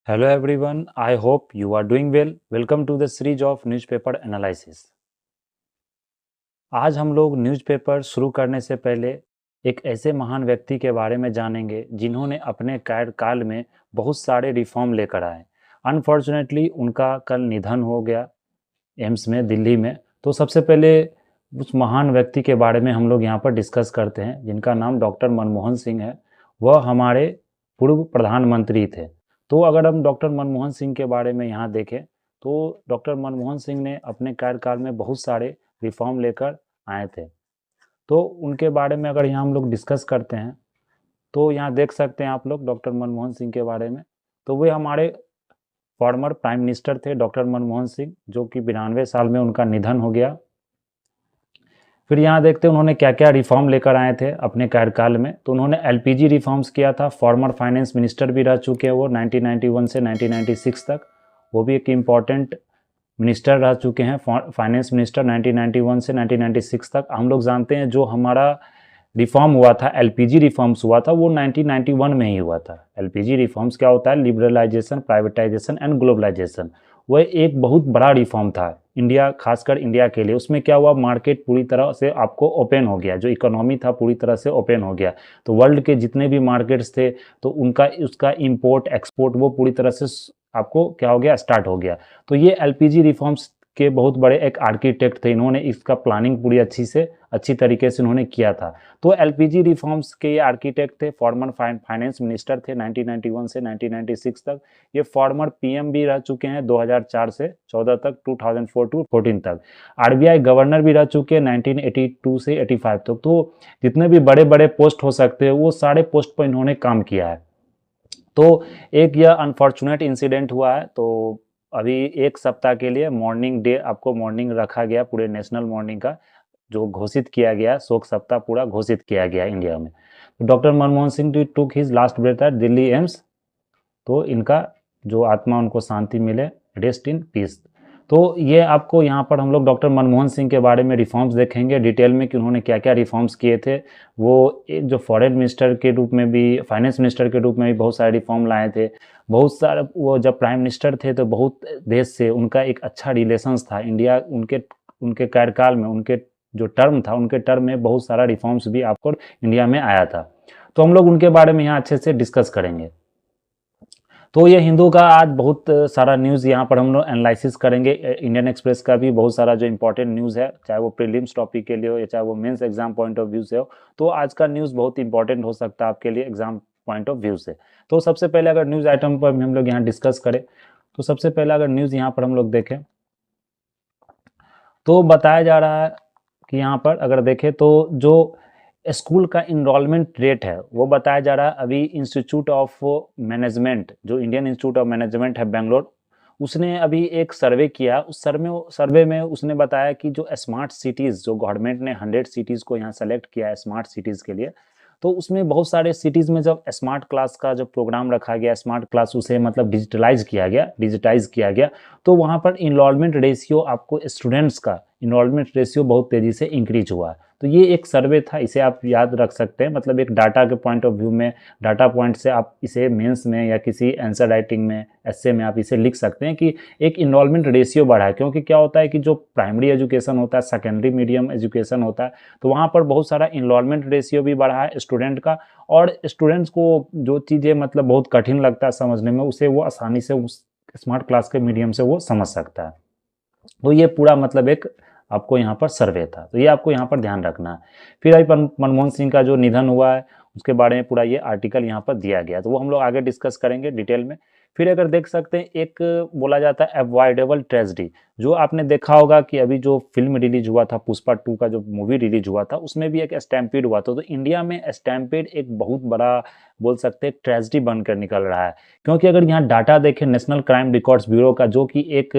Hello everyone, I hope you are doing well. Welcome to the series of newspaper analysis. आज हम लोग newspaper शुरू करने से पहले एक ऐसे महान व्यक्ति के बारे में जानेंगे जिन्होंने अपने कार्यकाल में बहुत सारे रिफॉर्म लेकर आए। अनफॉर्चुनेटली उनका कल निधन हो गया एम्स में दिल्ली में। तो सबसे पहले उस महान व्यक्ति के बारे में हम लोग यहाँ पर डिस्कस करते हैं जिनका नाम डॉक्टर मनमोहन सिंह है। वह हमारे पूर्व प्रधानमंत्री थे। तो अगर हम डॉक्टर मनमोहन सिंह के बारे में यहाँ देखें तो डॉक्टर मनमोहन सिंह ने अपने कार्यकाल में बहुत सारे रिफॉर्म लेकर आए थे। तो उनके बारे में अगर यहाँ हम लोग डिस्कस करते हैं तो यहाँ देख सकते हैं आप लोग डॉक्टर मनमोहन सिंह के बारे में। तो वे हमारे फॉर्मर प्राइम मिनिस्टर थे डॉक्टर मनमोहन सिंह, जो कि 92 साल में उनका निधन हो गया। फिर यहाँ देखते हैं उन्होंने क्या क्या रिफॉर्म लेकर आए थे अपने कार्यकाल में। तो उन्होंने एलपीजी रिफॉर्म्स किया था। फॉर्मर फाइनेंस मिनिस्टर भी रह चुके हैं वो 1991 से 1996 तक। वो भी एक इम्पॉर्टेंट मिनिस्टर रह चुके हैं, फाइनेंस मिनिस्टर 1991 से 1996 तक। हम लोग जानते हैं जो हमारा रिफॉर्म हुआ था, एलपीजी रिफॉर्म्स हुआ था, वो 1991 में ही हुआ था। एलपीजी रिफॉर्म्स क्या होता है? Liberalisation, privatisation and globalisation. वह एक बहुत बड़ा रिफॉर्म था इंडिया, खासकर इंडिया के लिए। उसमें क्या हुआ, मार्केट पूरी तरह से आपको ओपन हो गया, जो इकोनॉमी था पूरी तरह से ओपन हो गया। तो वर्ल्ड के जितने भी मार्केट्स थे तो उनका उसका इंपोर्ट एक्सपोर्ट वो पूरी तरह से आपको क्या हो गया, स्टार्ट हो गया। तो ये एलपीजी रिफॉर्म्स के बहुत बड़े एक आर्किटेक्ट थे। इन्होंने इसका प्लानिंग पूरी अच्छी तरीके से इन्होंने किया था। तो एलपीजी रिफॉर्म्स के ये आर्किटेक्ट थे। फॉर्मर फाइनेंस मिनिस्टर थे 1991 से 1996 तक। ये फॉर्मर पीएम भी रह चुके हैं 2004 से 14 तक, 2004 टू 14 तक। आरबीआई गवर्नर भी रह चुके हैं 1982 से 85 तक। तो जितने भी बड़े बड़े पोस्ट हो सकते हैं वो सारे पोस्ट पर इन्होंने काम किया है। तो एक यह अनफॉर्चुनेट इंसिडेंट हुआ है। तो अभी एक सप्ताह के लिए मॉर्निंग डे आपको मॉर्निंग रखा गया, पूरे नेशनल मॉर्निंग का जो घोषित किया गया, शोक सप्ताह पूरा घोषित किया गया इंडिया में। तो doctor Manmohan Singh took his last breath at Delhi AIIMS. तो इनका जो आत्मा उनको शांति मिले, रेस्ट इन पीस। तो ये आपको यहाँ पर हम लोग डॉक्टर मनमोहन सिंह के बारे में रिफॉर्म्स देखेंगे डिटेल में कि उन्होंने क्या क्या रिफॉर्म्स किए थे। वो एक जो फॉरेन मिनिस्टर के रूप में भी, फाइनेंस मिनिस्टर के रूप में भी बहुत सारे रिफॉर्म लाए थे। बहुत सारे वो जब प्राइम मिनिस्टर थे तो बहुत देश से उनका एक अच्छा रिलेशंस था। इंडिया उनके उनके कार्यकाल में, उनके जो टर्म था, उनके टर्म में बहुत सारा रिफॉर्म्स भी आपको इंडिया में आया था। तो हम लोग उनके बारे में यहाँ अच्छे से डिस्कस करेंगे। तो ये हिंदू का आज बहुत सारा न्यूज़ यहाँ पर हम लोग एनालिसिस करेंगे। इंडियन एक्सप्रेस का भी बहुत सारा जो इंपॉर्टेंट न्यूज़ है, चाहे वो प्रीलिम्स टॉपिक के लिए हो या चाहे वो mains exam point of view से हो। तो आज का न्यूज़ बहुत इंपॉर्टेंट हो सकता है आपके लिए एग्जाम पॉइंट ऑफ व्यू से। तो सबसे पहले अगर न्यूज़ आइटम पर हम लोग यहाँ डिस्कस करें तो सबसे पहले अगर न्यूज़ यहाँ पर हम लोग देखें तो बताया जा रहा है कि यहाँ पर अगर देखें तो जो स्कूल का इनरोलमेंट रेट है वो बताया जा रहा है। अभी इंस्टीट्यूट ऑफ मैनेजमेंट, जो इंडियन इंस्टीट्यूट ऑफ मैनेजमेंट है बेंगलोर, उसने अभी एक सर्वे किया। उस सर्वे में उसने बताया कि जो स्मार्ट सिटीज़, जो गवर्नमेंट ने 100 सिटीज़ को यहाँ सेलेक्ट किया है स्मार्ट सिटीज़ के लिए, तो उसमें बहुत सारे सिटीज़ में जब स्मार्ट क्लास का जो प्रोग्राम रखा गया, स्मार्ट क्लास उसे मतलब डिजिटाइज किया गया, तो वहाँ पर इनरोलमेंट रेशियो, आपको स्टूडेंट्स का इनरोलमेंट रेशियो बहुत तेज़ी से इंक्रीज हुआ है। तो ये एक सर्वे था, इसे आप याद रख सकते हैं। मतलब एक डाटा के पॉइंट ऑफ व्यू में, डाटा पॉइंट से आप इसे मेंस में या किसी आंसर राइटिंग में, एस्से में आप इसे लिख सकते हैं कि एक इनरोलमेंट रेशियो बढ़ा है। क्योंकि क्या होता है कि जो प्राइमरी एजुकेशन होता है, सेकेंडरी मीडियम एजुकेशन होता है, तो वहाँ पर बहुत सारा इनरोलमेंट रेशियो भी बढ़ा है स्टूडेंट का। और स्टूडेंट्स को जो चीज़ें मतलब बहुत कठिन लगता है समझने में, उसे वो आसानी से उस स्मार्ट क्लास के मीडियम से वो समझ सकता है। तो ये पूरा मतलब एक आपको यहाँ पर सर्वे था, तो ये आपको यहाँ पर ध्यान रखना है। फिर अभी मनमोहन सिंह का जो निधन हुआ है उसके बारे में पूरा ये आर्टिकल यहाँ पर दिया गया, तो वो हम लोग आगे डिस्कस करेंगे डिटेल में। फिर अगर देख सकते हैं एक बोला जाता है अवॉइडेबल ट्रेजेडी, जो आपने देखा होगा कि अभी जो फिल्म रिलीज हुआ था, पुष्पा 2 का जो मूवी रिलीज हुआ था, उसमें भी एक स्टैम्पीड हुआ था। तो इंडिया में स्टैम्पीड एक बहुत बड़ा बोल सकते हैं ट्रेजेडी बनकर निकल रहा है। क्योंकि अगर यहाँ डाटा देखें नेशनल क्राइम रिकॉर्ड्स ब्यूरो का, जो कि एक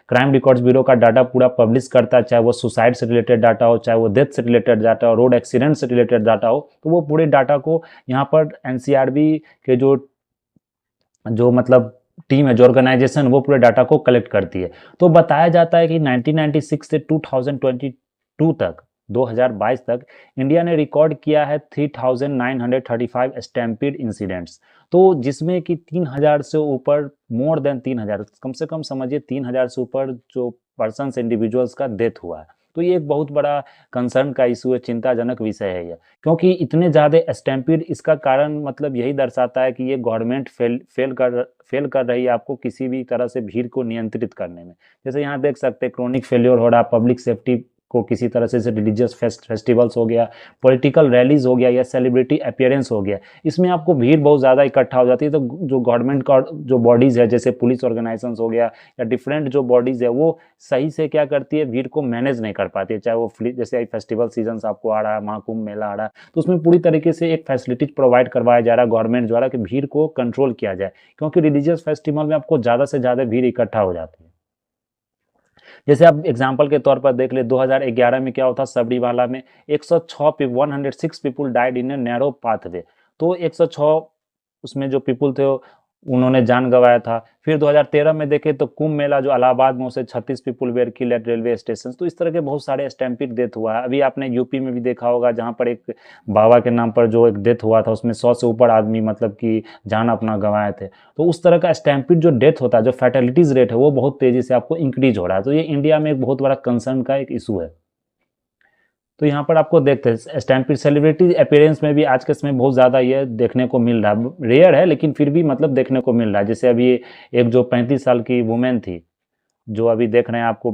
क्राइम रिकॉर्ड्स ब्यूरो का डाटा पूरा पब्लिश करता है, चाहे वो सुसाइड से रिलेटेड डाटा हो, चाहे वो डेथ से रिलेटेड डाटा हो, रोड एक्सीडेंट से रिलेटेड डाटा हो, तो वो पूरे डाटा को यहाँ पर एनसीआरबी के जो मतलब टीम है, जो ऑर्गेनाइजेशन, वो पूरे डाटा को कलेक्ट करती है। तो बताया जाता है कि 1996 से 2022 तक, 2022 तक इंडिया ने रिकॉर्ड किया है 3935 स्टैम्पीड इंसिडेंट्स। तो जिसमें कि 3000 से ऊपर, मोर देन 3000, कम से कम समझिए 3000 से ऊपर जो पर्सन्स इंडिविजुअल्स का डेथ हुआ है। तो ये एक बहुत बड़ा कंसर्न का इशू है, चिंताजनक विषय है ये, क्योंकि इतने ज़्यादा स्टैम्पीड, इसका कारण मतलब यही दर्शाता है कि ये गवर्नमेंट फेल कर रही है आपको किसी भी तरह से भीड़ को नियंत्रित करने में। जैसे यहाँ देख सकते हैं क्रोनिक फेल्योर हो रहा है, पब्लिक सेफ्टी को किसी तरह से रिलीजियस फेस्टिवल्स हो गया, पॉलिटिकल रैलीज हो गया, या सेलिब्रिटी अपीयरेंस हो गया, इसमें आपको भीड़ बहुत ज़्यादा इकट्ठा हो जाती है। तो जो गवर्नमेंट का जो बॉडीज़ है, जैसे पुलिस ऑर्गेनाइजेशन हो गया या डिफरेंट जो बॉडीज़ है, वो सही से क्या करती है, भीड़ को मैनेज नहीं कर पाती है। चाहे वो जैसे फेस्टिवल सीजन आपको आ रहा है, महाकुंभ मेला आ रहा है, तो उसमें पूरी तरीके से एक फैसिलिटीज प्रोवाइड करवाया जा रहा है गवर्नमेंट द्वारा कि भीड़ को कंट्रोल किया जाए, क्योंकि रिलीजियस फेस्टिवल में आपको ज़्यादा से ज़्यादा भीड़ इकट्ठा हो जाती है। जैसे आप एग्जाम्पल के तौर पर देख ले, 2011 में क्या होता, सबरीमाला में 106 people died in a narrow pathway. तो 106 उसमें जो पीपल थे उन्होंने जान गंवाया था। फिर 2013 में देखे तो कुंभ मेला जो इलाहाबाद में, उसे 36 people were kill at railway station. तो इस तरह के बहुत सारे स्टैम्पीड डेथ हुआ है। अभी आपने यूपी में भी देखा होगा, जहाँ पर एक बाबा के नाम पर जो एक डेथ हुआ था, उसमें 100 से ऊपर आदमी मतलब कि जान अपना गंवाए थे। तो उस तरह का स्टैम्पीड जो डेथ होता है, जो फैटेलिटीज रेट है, वो बहुत तेजी से आपको इंक्रीज हो रहा है। तो ये इंडिया में एक बहुत बड़ा कंसर्न का एक इशू है। तो यहाँ पर आपको देखते हैं स्टैम्पीड सेलिब्रिटी अपीयरेंस में भी आज के समय बहुत ज़्यादा ये देखने को मिल रहा है। रेयर है लेकिन फिर भी मतलब देखने को मिल रहा है। जैसे अभी एक जो 35 साल की वुमेन थी, जो अभी देख रहे हैं आपको,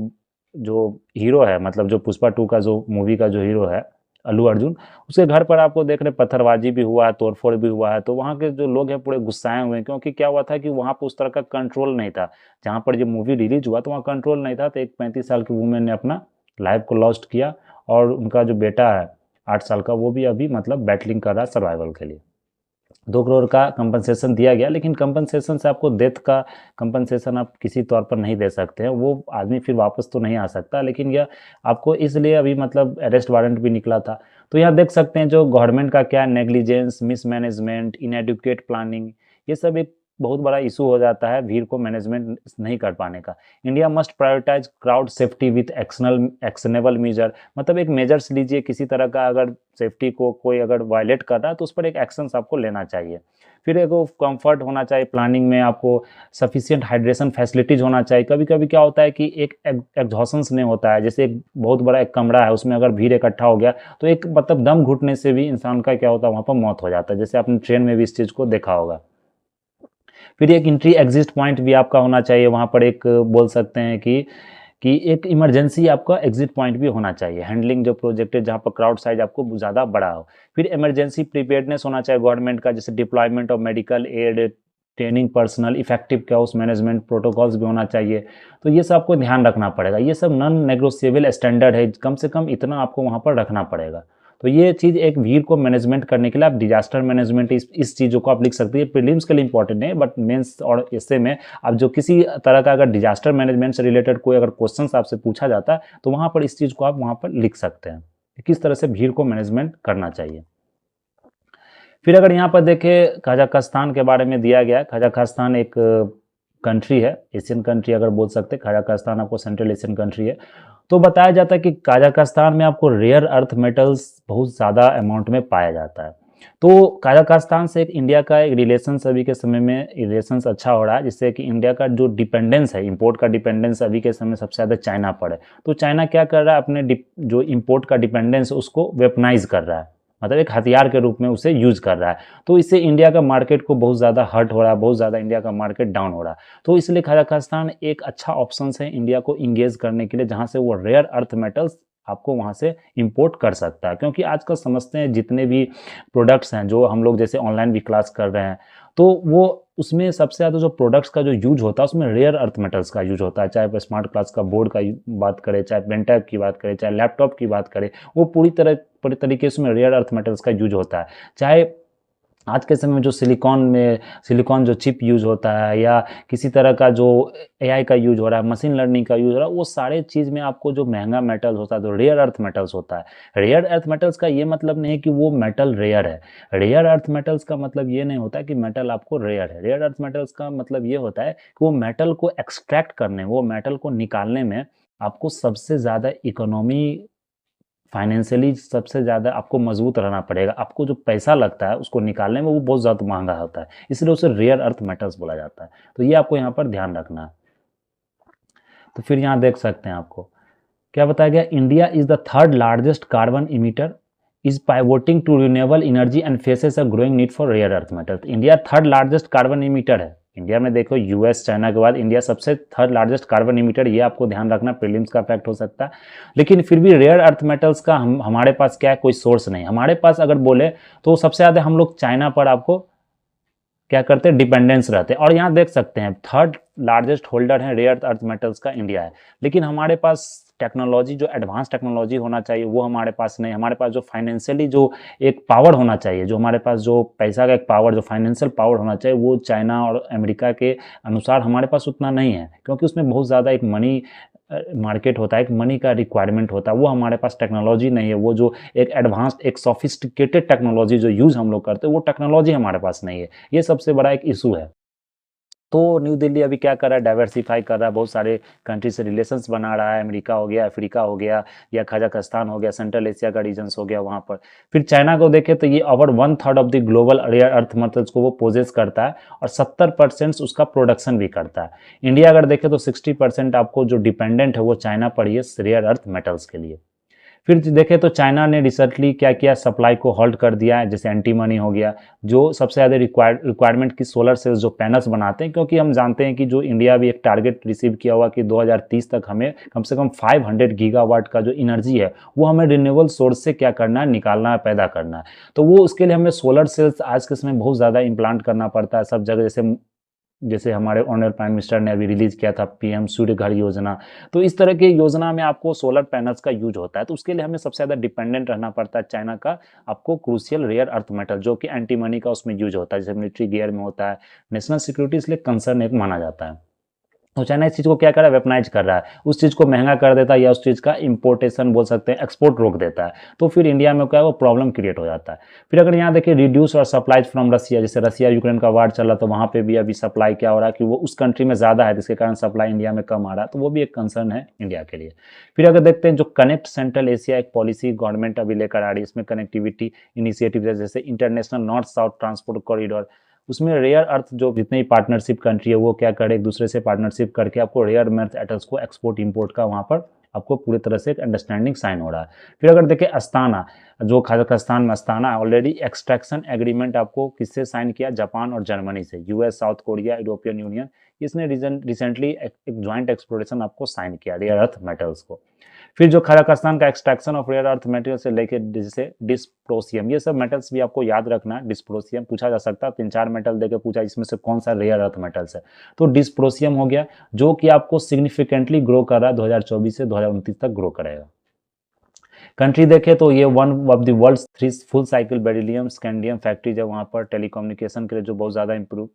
जो हीरो है, मतलब जो पुष्पा 2 का जो मूवी का जो हीरो है अल्लू अर्जुन, उसके घर पर आपको देख रहे पत्थरबाजी भी हुआ है, तोड़फोड़ भी हुआ है। तो वहाँ के जो लोग हैं पूरे गुस्साए हुए हैं, क्योंकि क्या हुआ था कि वहाँ पर उस तरह का कंट्रोल नहीं था। जहाँ पर ये मूवी रिलीज हुआ तो वहाँ कंट्रोल नहीं था, तो एक 35 साल की वुमेन ने अपना लाइफ को लॉस्ट किया, और उनका जो बेटा है 8 साल का, वो भी अभी मतलब बैटलिंग कर रहा है सर्वाइवल के लिए। 2 करोड़ का कंपनसेशन दिया गया, लेकिन कंपनसेशन से आपको डेथ का कंपनसेशन आप किसी तौर पर नहीं दे सकते हैं, वो आदमी फिर वापस तो नहीं आ सकता। लेकिन यह आपको इसलिए अभी मतलब अरेस्ट वारंट भी निकला था। तो यहाँ देख सकते हैं जो गवर्नमेंट का क्या नेग्लिजेंस, मिसमैनेजमेंट, इनएडुकेट प्लानिंग, ये सब एक बहुत बड़ा इशू हो जाता है भीड़ को मैनेजमेंट नहीं कर पाने का। India must prioritise crowd safety with actionable measure, मतलब एक मेजर्स लीजिए, किसी तरह का अगर सेफ्टी को कोई अगर वायलेट कर रहा है तो उस पर एक एक्शन आपको लेना चाहिए। फिर एक कंफर्ट होना चाहिए प्लानिंग में, आपको सफिशिएंट हाइड्रेशन फैसिलिटीज होना चाहिए। कभी कभी क्या होता है कि एक एग्जॉशंस नहीं होता है, जैसे एक बहुत बड़ा एक कमरा है, उसमें अगर भीड़ इकट्ठा हो गया तो एक मतलब दम घुटने से भी इंसान का क्या होता है, वहाँ पर मौत हो जाता है। जैसे आपने ट्रेन में भी इस चीज़ को देखा होगा। फिर एक एंट्री एग्जिट पॉइंट भी आपका होना चाहिए वहाँ पर, एक बोल सकते हैं कि एक इमरजेंसी आपका एग्जिट पॉइंट भी होना चाहिए। हैंडलिंग जो प्रोजेक्ट है जहाँ पर क्राउड साइज आपको ज़्यादा बड़ा हो। फिर इमरजेंसी प्रिपेयर्डनेस होना चाहिए गवर्नमेंट का, जैसे deployment of medical aid, training personal, effective crowd management protocols भी होना चाहिए। तो ये सब आपको ध्यान रखना पड़ेगा, ये सब नॉन नेगोशिएबल स्टैंडर्ड है, कम से कम इतना आपको वहाँ पर रखना पड़ेगा। तो ये चीज़ एक भीड़ को मैनेजमेंट करने के लिए आप डिजास्टर मैनेजमेंट इस चीज़ों को आप लिख सकते हैं। प्रीलिम्स के लिए इंपॉर्टेंट नहीं, बट मेंस और इससे में आप जो किसी तरह का अगर डिजास्टर मैनेजमेंट से रिलेटेड कोई अगर क्वेश्चन आपसे पूछा जाता है तो वहाँ पर इस चीज़ को आप वहाँ पर लिख सकते हैं, किस तरह से भीड़ को मैनेजमेंट करना चाहिए। फिर अगर यहाँ पर देखें कजाकिस्तान के बारे में दिया गया है। कजाकिस्तान एक कंट्री है, एशियन कंट्री अगर बोल सकते हैं। कजाकिस्तान आपको सेंट्रल एशियन कंट्री है। तो बताया जाता है कि कजाकिस्तान में आपको रेयर अर्थ मेटल्स बहुत ज़्यादा अमाउंट में पाया जाता है। तो कजाकिस्तान से एक इंडिया का एक रिलेशन अभी के समय में रिलेशन अच्छा हो रहा है, जिससे कि इंडिया का जो डिपेंडेंस है, इंपोर्ट का डिपेंडेंस अभी के समय सबसे ज़्यादा चाइना पर है। तो चाइना क्या कर रहा है, अपने जो इंपोर्ट का डिपेंडेंस उसको वेपनाइज कर रहा है, मतलब एक हथियार के रूप में उसे यूज कर रहा है। तो इससे इंडिया का मार्केट को बहुत ज़्यादा हर्ट हो रहा है, बहुत ज़्यादा इंडिया का मार्केट डाउन हो रहा है। तो इसलिए कजाकिस्तान एक अच्छा ऑप्शन है इंडिया को इंगेज करने के लिए, जहाँ से वो रेयर अर्थ मेटल्स आपको वहाँ से इंपोर्ट कर सकता है। क्योंकि आजकल समझते हैं जितने भी प्रोडक्ट्स हैं जो हम लोग जैसे ऑनलाइन भी क्लास कर रहे हैं, तो वो उसमें सबसे ज़्यादा जो प्रोडक्ट्स का जो यूज होता है उसमें रेयर अर्थ मेटल्स का यूज होता है। चाहे स्मार्ट क्लास का बोर्ड का बात करें, चाहे पेन टैब की बात करें, चाहे लैपटॉप की बात करें, वो पूरी तरीके से उसमें रेयर अर्थ मेटल्स का यूज होता है। चाहे आज के समय में जो सिलिकॉन जो चिप यूज होता है, या किसी तरह का जो एआई का यूज हो रहा है, मशीन लर्निंग का यूज हो रहा है, वो सारे चीज़ में आपको जो महंगा मेटल होता है तो रेयर अर्थ मेटल्स होता है। रेयर अर्थ मेटल्स का ये मतलब नहीं है कि वो मेटल रेयर है। रेयर अर्थ मेटल्स का मतलब ये नहीं होता कि मेटल आपको रेयर है। रेयर अर्थ मेटल्स का मतलब ये होता है कि वो मेटल को एक्सट्रैक्ट करने, वो मेटल को निकालने में आपको सबसे ज़्यादा इकोनॉमी फाइनेंशियली सबसे ज़्यादा आपको मजबूत रहना पड़ेगा। आपको जो पैसा लगता है उसको निकालने में वो बहुत ज़्यादा महंगा होता है, इसलिए उसे रेयर अर्थ मेटल्स बोला जाता है। तो ये आपको यहाँ पर ध्यान रखना है। तो फिर यहाँ देख सकते हैं आपको क्या बताया गया, India is the third largest carbon emitter, is pivoting to renewable energy and faces a growing need for rare earth metal. India third largest carbon emitter है। इंडिया में देखो यूएस चाइना के बाद इंडिया सबसे थर्ड लार्जेस्ट कार्बन इमिटर, ये आपको ध्यान रखना, प्रीलिम्स का फैक्ट हो सकता है। लेकिन फिर भी रेयर अर्थ मेटल्स का हमारे पास क्या है, कोई सोर्स नहीं हमारे पास। अगर बोले तो सबसे ज़्यादा हम लोग चाइना पर आपको क्या करते हैं, डिपेंडेंस रहते हैं। और यहाँ देख सकते हैं थर्ड लार्जेस्ट होल्डर है रेयर अर्थ मेटल्स का इंडिया है। लेकिन हमारे पास टेक्नोलॉजी, जो एडवांस टेक्नोलॉजी होना चाहिए वो हमारे पास नहीं। हमारे पास जो फाइनेंशियली जो एक पावर होना चाहिए, जो हमारे पास जो पैसा का एक पावर, जो फाइनेंशियल पावर होना चाहिए, वो चाइना और अमेरिका के अनुसार हमारे पास उतना नहीं है। क्योंकि उसमें बहुत ज़्यादा एक मनी मार्केट होता है, एक मनी का रिक्वायरमेंट होता है, वो हमारे पास टेक्नोलॉजी नहीं है। वो जो एक एडवांस्ड, एक सोफिस्टिकेटेड टेक्नोलॉजी जो यूज़ हम लोग करते हैं, वो टेक्नोलॉजी हमारे पास नहीं है। ये सबसे बड़ा एक इशू है। तो न्यू दिल्ली अभी क्या कर रहा है, डाइवर्सिफाई कर रहा है, बहुत सारे कंट्री से रिलेशंस बना रहा है। अमेरिका हो गया, अफ्रीका हो गया, या कजाकिस्तान हो गया, सेंट्रल एशिया का रीजन्स हो गया वहाँ पर। फिर चाइना को देखें तो ये over 1/3 of the global rare earth metals को वो पोजेस करता है और 70% उसका प्रोडक्शन भी करता है। इंडिया अगर देखें तो 60% आपको जो डिपेंडेंट है वो चाइना पर ही है रेयर अर्थ मेटल्स के लिए। फिर देखें तो चाइना ने रिसेंटली क्या किया, सप्लाई को हॉल्ट कर दिया है, जैसे एंटी मनी हो गया। जो सबसे ज़्यादा रिक्वायरमेंट की सोलर सेल्स जो पैनल्स बनाते हैं, क्योंकि हम जानते हैं कि जो इंडिया भी एक टारगेट रिसीव किया हुआ कि 2030 तक हमें कम से कम 500 गीगावाट का जो एनर्जी है वो हमें रिन्यूएबल सोर्स से क्या करना है, निकालना है, पैदा करना है। तो वो उसके लिए हमें सोलर सेल्स आज के समय बहुत ज़्यादा इम्प्लांट करना पड़ता है सब जगह। जैसे जैसे हमारे ऑनर प्राइम मिनिस्टर ने अभी रिलीज किया था पीएम सूर्य घर योजना। तो इस तरह की योजना में आपको सोलर पैनल्स का यूज होता है। तो उसके लिए हमें सबसे ज़्यादा डिपेंडेंट रहना पड़ता है चाइना का आपको क्रूशियल रेयर अर्थ मेटल, जो कि एंटी मनी का उसमें यूज होता है, जैसे मिलिट्री गियर में होता है। नेशनल सिक्योरिटी इसलिए कंसर्न एक माना जाता है। तो चाइना इस चीज़ को क्या कर रहा है, वेपनाइज कर रहा है, उस चीज़ को महंगा कर देता है, या उस चीज़ का इंपोर्टेशन बोल सकते हैं, एक्सपोर्ट रोक देता है। तो फिर इंडिया में क्या है, वो प्रॉब्लम क्रिएट हो जाता है। फिर अगर यहाँ देखिए रिड्यूस और सप्लाईज फ्रॉम रसिया, जैसे रसिया यूक्रेन का वार चल रहा, तो वहाँ पे भी अभी सप्लाई क्या हो रहा है कि वो उस कंट्री में ज़्यादा है, जिसके कारण सप्लाई इंडिया में कम आ रहा है। तो वो भी एक कंसर्न है इंडिया के लिए। फिर अगर देखते हैं जो कनेक्ट सेंट्रल एशिया एक पॉलिसी गवर्नमेंट अभी लेकर आ रही है, इसमें कनेक्टिविटी इनिशिएटिव जैसे international north south transport corridor, उसमें रेयर अर्थ जो जितने भी पार्टनरशिप कंट्री है वो क्या करे, एक दूसरे से पार्टनरशिप करके आपको रेयर अर्थ मेटल्स को एक्सपोर्ट इंपोर्ट का वहाँ पर आपको पूरी तरह से एक अंडरस्टैंडिंग साइन हो रहा है। फिर अगर देखें अस्ताना, जो कजाकिस्तान में अस्ताना ऑलरेडी एक्सट्रैक्शन एग्रीमेंट आपको किससे साइन किया, जापान और जर्मनी से, US, South Korea, European Union, इसने रिसेंटली एक ज्वाइंट एक्सप्लोरेशन आपको साइन किया रेयर अर्थ मेटल्स को। फिर जो कजाकिस्तान का extraction of rare earth material से लेके जैसे डिस्प्रोसियम, ये सब मेटल्स भी आपको याद रखना है। डिस्प्रोसियम पूछा जा सकता है, 3-4 मेटल देके पूछा इसमें से कौन सा रेयर अर्थ मेटल्स है। तो डिस्प्रोसियम हो गया, जो कि आपको सिग्निफिकेंटली ग्रो कर रहा है, 2024 से 2029 तक ग्रो करेगा। कंट्री देखें तो ये one of the world's 3 full cycle beryllium scandium factories है वहाँ पर, टेलीकम्युनिकेशन के लिए जो बहुत ज़्यादा इम्प्रूव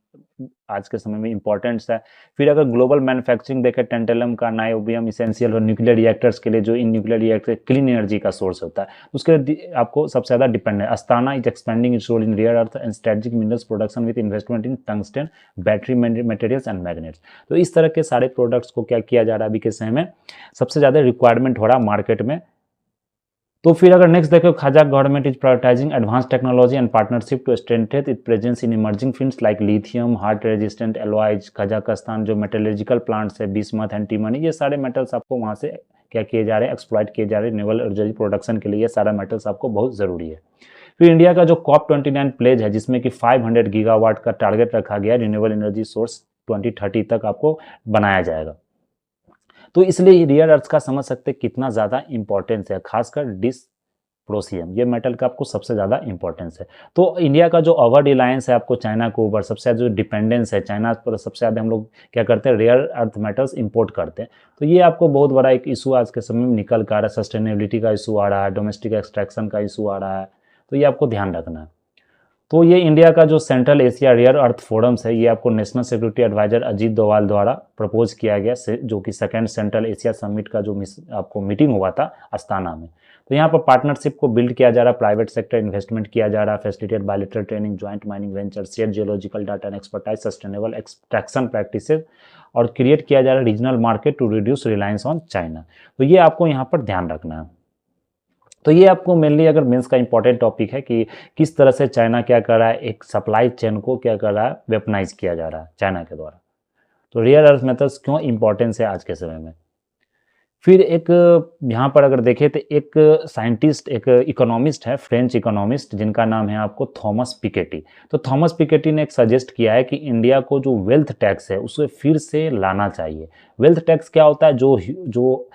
आज के समय में इंपॉर्टेंस है। फिर अगर ग्लोबल मैन्युफैक्चरिंग देखें, टेंटेलम का नायोबियम इसेंशियल और न्यूक्लियर रिएक्टर्स के लिए, जो इन न्यूक्लियर रिएक्टर क्लीन एनर्जी का सोर्स होता है, उसके लिए आपको सबसे ज़्यादा डिपेंड है। Astana is expanding its role in rare earth and strategic minerals production with investment in tungsten, battery materials and magnets. तो इस तरह के सारे प्रोडक्ट्स को क्या किया जा रहा है अभी के समय में, सबसे ज़्यादा रिक्वायरमेंट हो रहा है मार्केट में। तो फिर अगर नेक्स्ट देखो, Kazakh government is prioritising advance technology and partnership to strengthen it presence in emerging fields like lithium, heat resistant alloys. Kazakhstan जो मेटलर्जिकल प्लांट्स है, बिस्मथ, एंटीमनी, ये सारे मेटल्स आपको वहाँ से क्या किए जा रहे हैं, एक्सप्लॉइट किए जा रहे हैं रिन्यूएबल एनर्जी प्रोडक्शन के लिए। ये सारा मेटल्स आपको बहुत ज़रूरी है। फिर इंडिया का जो COP29 प्लेज है, जिसमें कि 500 गीगावाट का टारगेट रखा गया है, रिन्यूएबल एनर्जी सोर्स 2030 तक आपको बनाया जाएगा। तो इसलिए रेयर अर्थ का समझ सकते कितना ज़्यादा इंपॉर्टेंस है, खासकर डिस्प्रोसियम, ये मेटल का आपको सबसे ज़्यादा इंपॉर्टेंस है। तो इंडिया का जो ओवर रिलायंस है आपको चाइना के ऊपर, सबसे ज़्यादा जो डिपेंडेंस है चाइना पर, सबसे ज़्यादा हम लोग क्या करते हैं, रेयर अर्थ मेटल्स इंपोर्ट करते हैं। तो ये आपको बहुत बड़ा एक इशू आज के समय में निकल कर आ रहा है। सस्टेनेबिलिटी का इशू आ रहा है, डोमेस्टिक एक्सट्रैक्शन का इशू आ रहा है। तो ये आपको ध्यान रखना है। तो ये इंडिया का जो Central Asia rare earth forums है, ये आपको national security advisor Ajit Doval द्वारा प्रपोज किया गया, जो कि सेकंड सेंट्रल एशिया समिट का जो आपको मीटिंग हुआ था अस्ताना में। तो यहाँ पर पार्टनरशिप को बिल्ड किया जा रहा है, प्राइवेट सेक्टर इन्वेस्टमेंट किया जा रहा है, facilitate bilateral training, joint mining venture, share geological data and expertise, sustainable extraction practices, और क्रिएट किया जा रहा है regional market to reduce reliance on China. तो ये आपको यहाँ पर ध्यान रखना है। तो ये आपको मेनली अगर मेंस का इंपॉर्टेंट टॉपिक है कि किस तरह से चाइना क्या कर रहा है, एक सप्लाई चेन को क्या कर रहा है, वेपनाइज किया जा रहा है चाइना के द्वारा। तो रेयर अर्थ मेथड्स क्यों इंपॉर्टेंस है आज के समय में। फिर एक यहाँ पर अगर देखें तो एक साइंटिस्ट, एक इकोनॉमिस्ट है, फ्रेंच इकोनॉमिस्ट, जिनका नाम है आपको थॉमस पिकेटी। तो थॉमस पिकेटी ने एक सजेस्ट किया है कि इंडिया को जो वेल्थ टैक्स है उसे फिर से लाना चाहिए। वेल्थ टैक्स क्या होता है, जो जो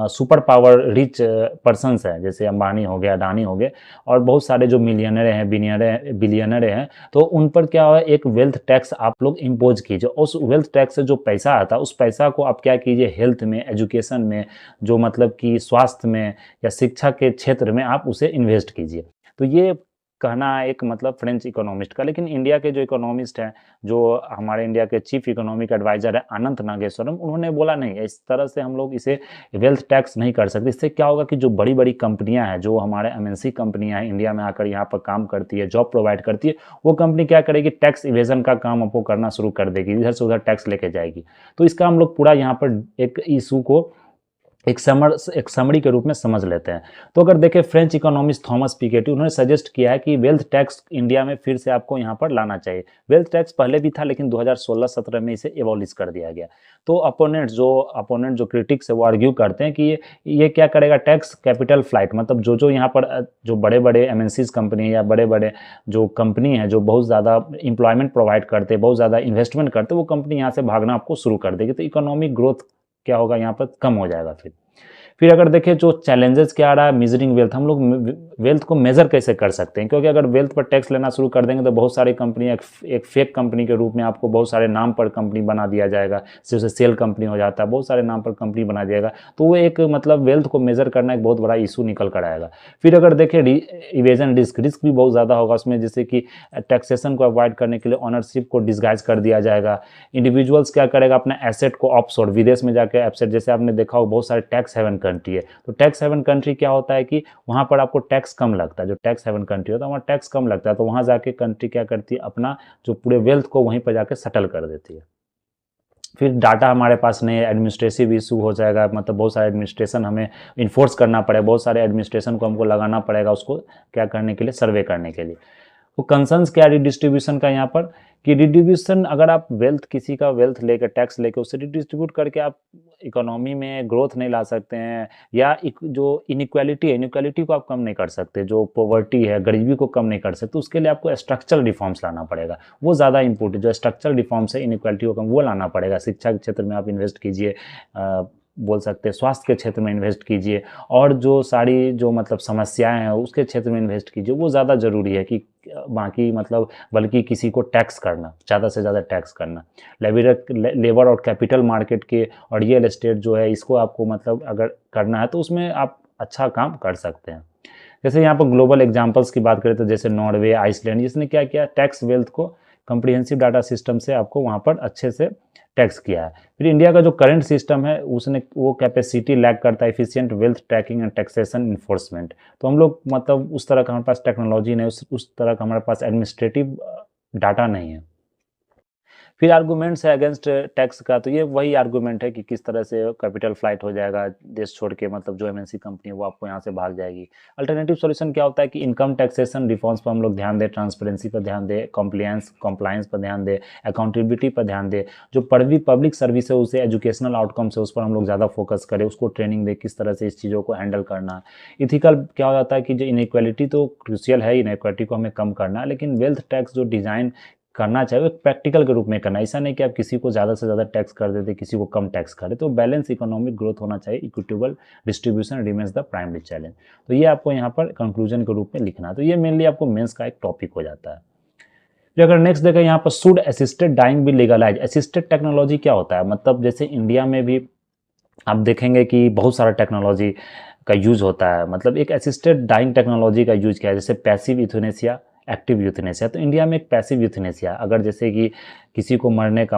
सुपर पावर रिच पर्सनस हैं, जैसे अंबानी हो गया, अडानी हो गए, और बहुत सारे जो मिलियनर हैं, बिलियनर हैं, तो उन पर क्या है, एक वेल्थ टैक्स आप लोग इम्पोज कीजिए। उस वेल्थ टैक्स से जो पैसा आता है उस पैसा को आप क्या कीजिए, हेल्थ में, एजुकेशन में, जो मतलब कि स्वास्थ्य में या शिक्षा के क्षेत्र में आप उसे इन्वेस्ट कीजिए। तो ये कहना है एक मतलब फ्रेंच इकोनॉमिस्ट का। लेकिन इंडिया के जो इकोनॉमिस्ट हैं, जो हमारे इंडिया के चीफ इकोनॉमिक एडवाइजर है अनंत नागेश्वरम, उन्होंने बोला नहीं, इस तरह से हम लोग इसे वेल्थ टैक्स नहीं कर सकते। इससे क्या होगा कि जो बड़ी बड़ी कंपनियां हैं, जो हमारे एमएनसी कंपनियां हैं, इंडिया में आकर यहाँ पर काम करती है, जॉब प्रोवाइड करती है, वो कंपनी क्या करेगी, टैक्स इवेजन का काम आपको करना शुरू कर देगी, इधर से उधर टैक्स लेके जाएगी। तो इसका हम लोग पूरा यहाँ पर एक इशू को एक समरी के रूप में समझ लेते हैं। तो अगर देखें, फ्रेंच इकोनॉमिस्ट थॉमस पिकेटी, उन्होंने सजेस्ट किया है कि वेल्थ टैक्स इंडिया में फिर से आपको यहाँ पर लाना चाहिए। वेल्थ टैक्स पहले भी था, लेकिन 2016-17 में इसे एबॉलिश कर दिया गया। तो अपोनेंट जो क्रिटिक्स है वो आर्ग्यू करते हैं कि ये क्या करेगा, टैक्स कैपिटल फ्लाइट, मतलब जो यहाँ पर जो बड़े बड़े एमएनसीज कंपनी या बड़े बड़े जो कंपनी है जो बहुत ज़्यादा एम्प्लॉयमेंट प्रोवाइड करते, बहुत ज़्यादा इन्वेस्टमेंट करते, वो कंपनी यहाँ से भागना आपको शुरू कर देगी। तो इकोनॉमिक ग्रोथ क्या होगा, यहाँ पर कम हो जाएगा। फिर अगर देखें जो चैलेंजेस क्या आ रहा है, मेजरिंग वेल्थ, हम लोग वेल्थ को मेजर कैसे कर सकते हैं, क्योंकि अगर वेल्थ पर टैक्स लेना शुरू कर देंगे तो बहुत सारी कंपनी एक फेक कंपनी के रूप में आपको बहुत सारे नाम पर कंपनी बना दिया जाएगा, जैसे सेल कंपनी हो जाता है, बहुत सारे नाम पर कंपनी बना दिएगा। तो वो एक मतलब वेल्थ को मेजर करना एक बहुत बड़ा इशू निकल कर आएगा। फिर अगर देखें इवेजन रिस्क भी बहुत ज़्यादा होगा उसमें, जैसे कि टैक्सेशन को अवॉइड करने के लिए ऑनरशिप को डिस्गाइज कर दिया जाएगा। इंडिविजुअल्स क्या करेगा, अपना एसेट को ऑफशोर, विदेश में जाकर एसेट, जैसे आपने देखा हो बहुत सारे टैक्स हेवन कंट्री है, तो टैक्स हेवन कंट्री क्या होता है कि वहां पर आपको टैक्स कम लगता है, जो टैक्स हेवन कंट्री होता है वहाँ टैक्स कम लगता है, तो वहां जाके कंट्री क्या करती है, अपना जो पूरे वेल्थ को वहीं पर जाके सेटल कर देती है। फिर डाटा हमारे पास नहीं है, एडमिनिस्ट्रेटिव इशू हो जाएगा, मतलब बहुत सारे एडमिनिस्ट्रेशन हमें इन्फोर्स करना पड़ेगा, बहुत सारे एडमिनिस्ट्रेशन को हमको लगाना पड़ेगा उसको क्या करने के लिए, सर्वे करने के लिए। वो कंसर्न्स क्या रिडिस्ट्रीब्यूशन का यहाँ पर, कि रिडिस्ट्रीब्यूशन, अगर आप वेल्थ, किसी का वेल्थ लेकर, टैक्स लेकर उससे रिडिस्ट्रीब्यूट करके आप इकोनॉमी में ग्रोथ नहीं ला सकते हैं, या जो इनइक्वालिटी है, इनइक्वालिटी को आप कम नहीं कर सकते, जो पॉवर्टी है, गरीबी को कम नहीं कर सकते, उसके लिए आपको स्ट्रक्चरल रिफॉर्म्स लाना पड़ेगा। वो ज़्यादा इंपॉर्टेंट, जो स्ट्रक्चरल रिफॉर्म्स है, इनइक्वालिटी को कम वो लाना पड़ेगा। शिक्षा के क्षेत्र में आप इन्वेस्ट कीजिए, बोल सकते हैं स्वास्थ्य के क्षेत्र में इन्वेस्ट कीजिए, और जो सारी जो मतलब समस्याएं हैं उसके क्षेत्र में इन्वेस्ट कीजिए, वो ज़्यादा ज़रूरी है कि बाकी मतलब, बल्कि किसी को टैक्स करना, ज़्यादा से ज़्यादा टैक्स करना। लेबर और कैपिटल मार्केट के और रियल एस्टेट जो है, इसको आपको मतलब अगर करना है तो उसमें आप अच्छा काम कर सकते हैं। जैसे यहाँ पर ग्लोबल एग्जाम्पल्स की बात करें तो जैसे नॉर्वे, आइसलैंड, जिसने क्या किया, टैक्स वेल्थ को कम्प्रिहेंसिव डाटा सिस्टम से आपको वहाँ पर अच्छे से टैक्स किया है। फिर इंडिया का जो करंट सिस्टम है उसने वो कैपेसिटी लैक करता है efficient wealth tracking and taxation enforcement. तो हम लोग मतलब उस तरह का हमारे पास टेक्नोलॉजी नहीं, उस तरह का हमारे पास एडमिनिस्ट्रेटिव डाटा नहीं है। फिर आर्गूमेंट्स है अगेंस्ट टैक्स का, तो ये वही आर्गूमेंट है कि किस तरह से कैपिटल फ्लाइट हो जाएगा देश छोड़ के, मतलब जो एमएनसी कंपनी है वो आपको यहाँ से भाग जाएगी। अल्टरनेटिव सॉल्यूशन क्या होता है कि इनकम टैक्सेशन रिफॉर्म्स पर हम लोग ध्यान दें, ट्रांसपेरेंसी पर ध्यान दें, कॉम्प्लायंस पर ध्यान दें, अकाउंटेबिलिटी पर ध्यान दें, जो पब्लिक सर्विस है उसे एजुकेशनल आउटकम्स है उस पर हम लोग ज़्यादा फोकस करें, उसको ट्रेनिंग दें किस तरह से इस चीज़ों को हैंडल करना है। इथिकल क्या हो जाता है कि जो इनइक्वालिटी तो क्रूशियल है, इनइक्वालिटी को हमें कम करना है, लेकिन वेल्थ टैक्स जो डिज़ाइन करना चाहिए प्रैक्टिकल के रूप में करना, ऐसा नहीं कि आप किसी को ज़्यादा से ज़्यादा टैक्स कर देते, किसी को कम टैक्स कर देते। तो बैलेंस इकोनॉमिक ग्रोथ होना चाहिए, equitable distribution remains the primary challenge. तो ये आपको यहाँ पर कंक्लूजन के रूप में लिखना है। तो ये मेनली आपको मेंस का एक टॉपिक हो जाता है। फिर अगर नेक्स्ट देखें यहाँ पर, should assisted dying be legalise. Assisted technology क्या होता है, मतलब जैसे इंडिया में भी आप देखेंगे कि बहुत सारा टेक्नोलॉजी का यूज होता है, मतलब एक असिस्टेड डाइंग टेक्नोलॉजी का यूज किया है, जैसे पैसिव यूथनेसिया, एक्टिव यूथनेसिया। तो इंडिया में एक पैसिव यूथनेसिया, अगर जैसे कि किसी को मरने का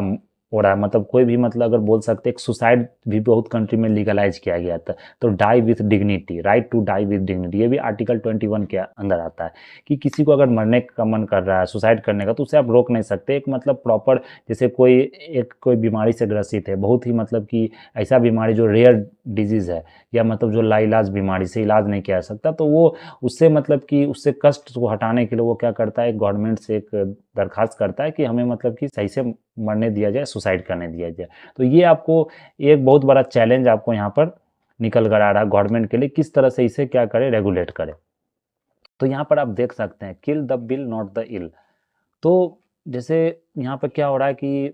हो रहा है, मतलब कोई भी मतलब अगर बोल सकते हैं, एक सुसाइड भी बहुत कंट्री में लीगलाइज किया गया था। तो die with dignity, right to die with dignity, ये भी आर्टिकल 21 के अंदर आता है कि किसी को अगर मरने का मन कर रहा है, सुसाइड करने का, तो उसे आप रोक नहीं सकते। एक मतलब प्रॉपर, जैसे कोई बीमारी से ग्रसित है, बहुत ही मतलब कि ऐसा बीमारी जो रेयर डिजीज है, या मतलब जो लाइलाज बीमारी से इलाज नहीं किया जा सकता, तो वो उससे मतलब कि उससे कष्ट को हटाने के लिए वो क्या करता है, गवर्नमेंट से एक दरखास्त करता है कि हमें मतलब कि सही से मरने दिया जाए, सुसाइड करने दिया जाए। तो ये आपको एक बहुत बड़ा चैलेंज आपको यहाँ पर निकल कर आ रहा है गवर्नमेंट के लिए, किस तरह से इसे क्या करे, रेगुलेट करे। तो यहाँ पर आप देख सकते हैं, kill the bill not the ill. तो जैसे यहाँ पर क्या हो रहा है कि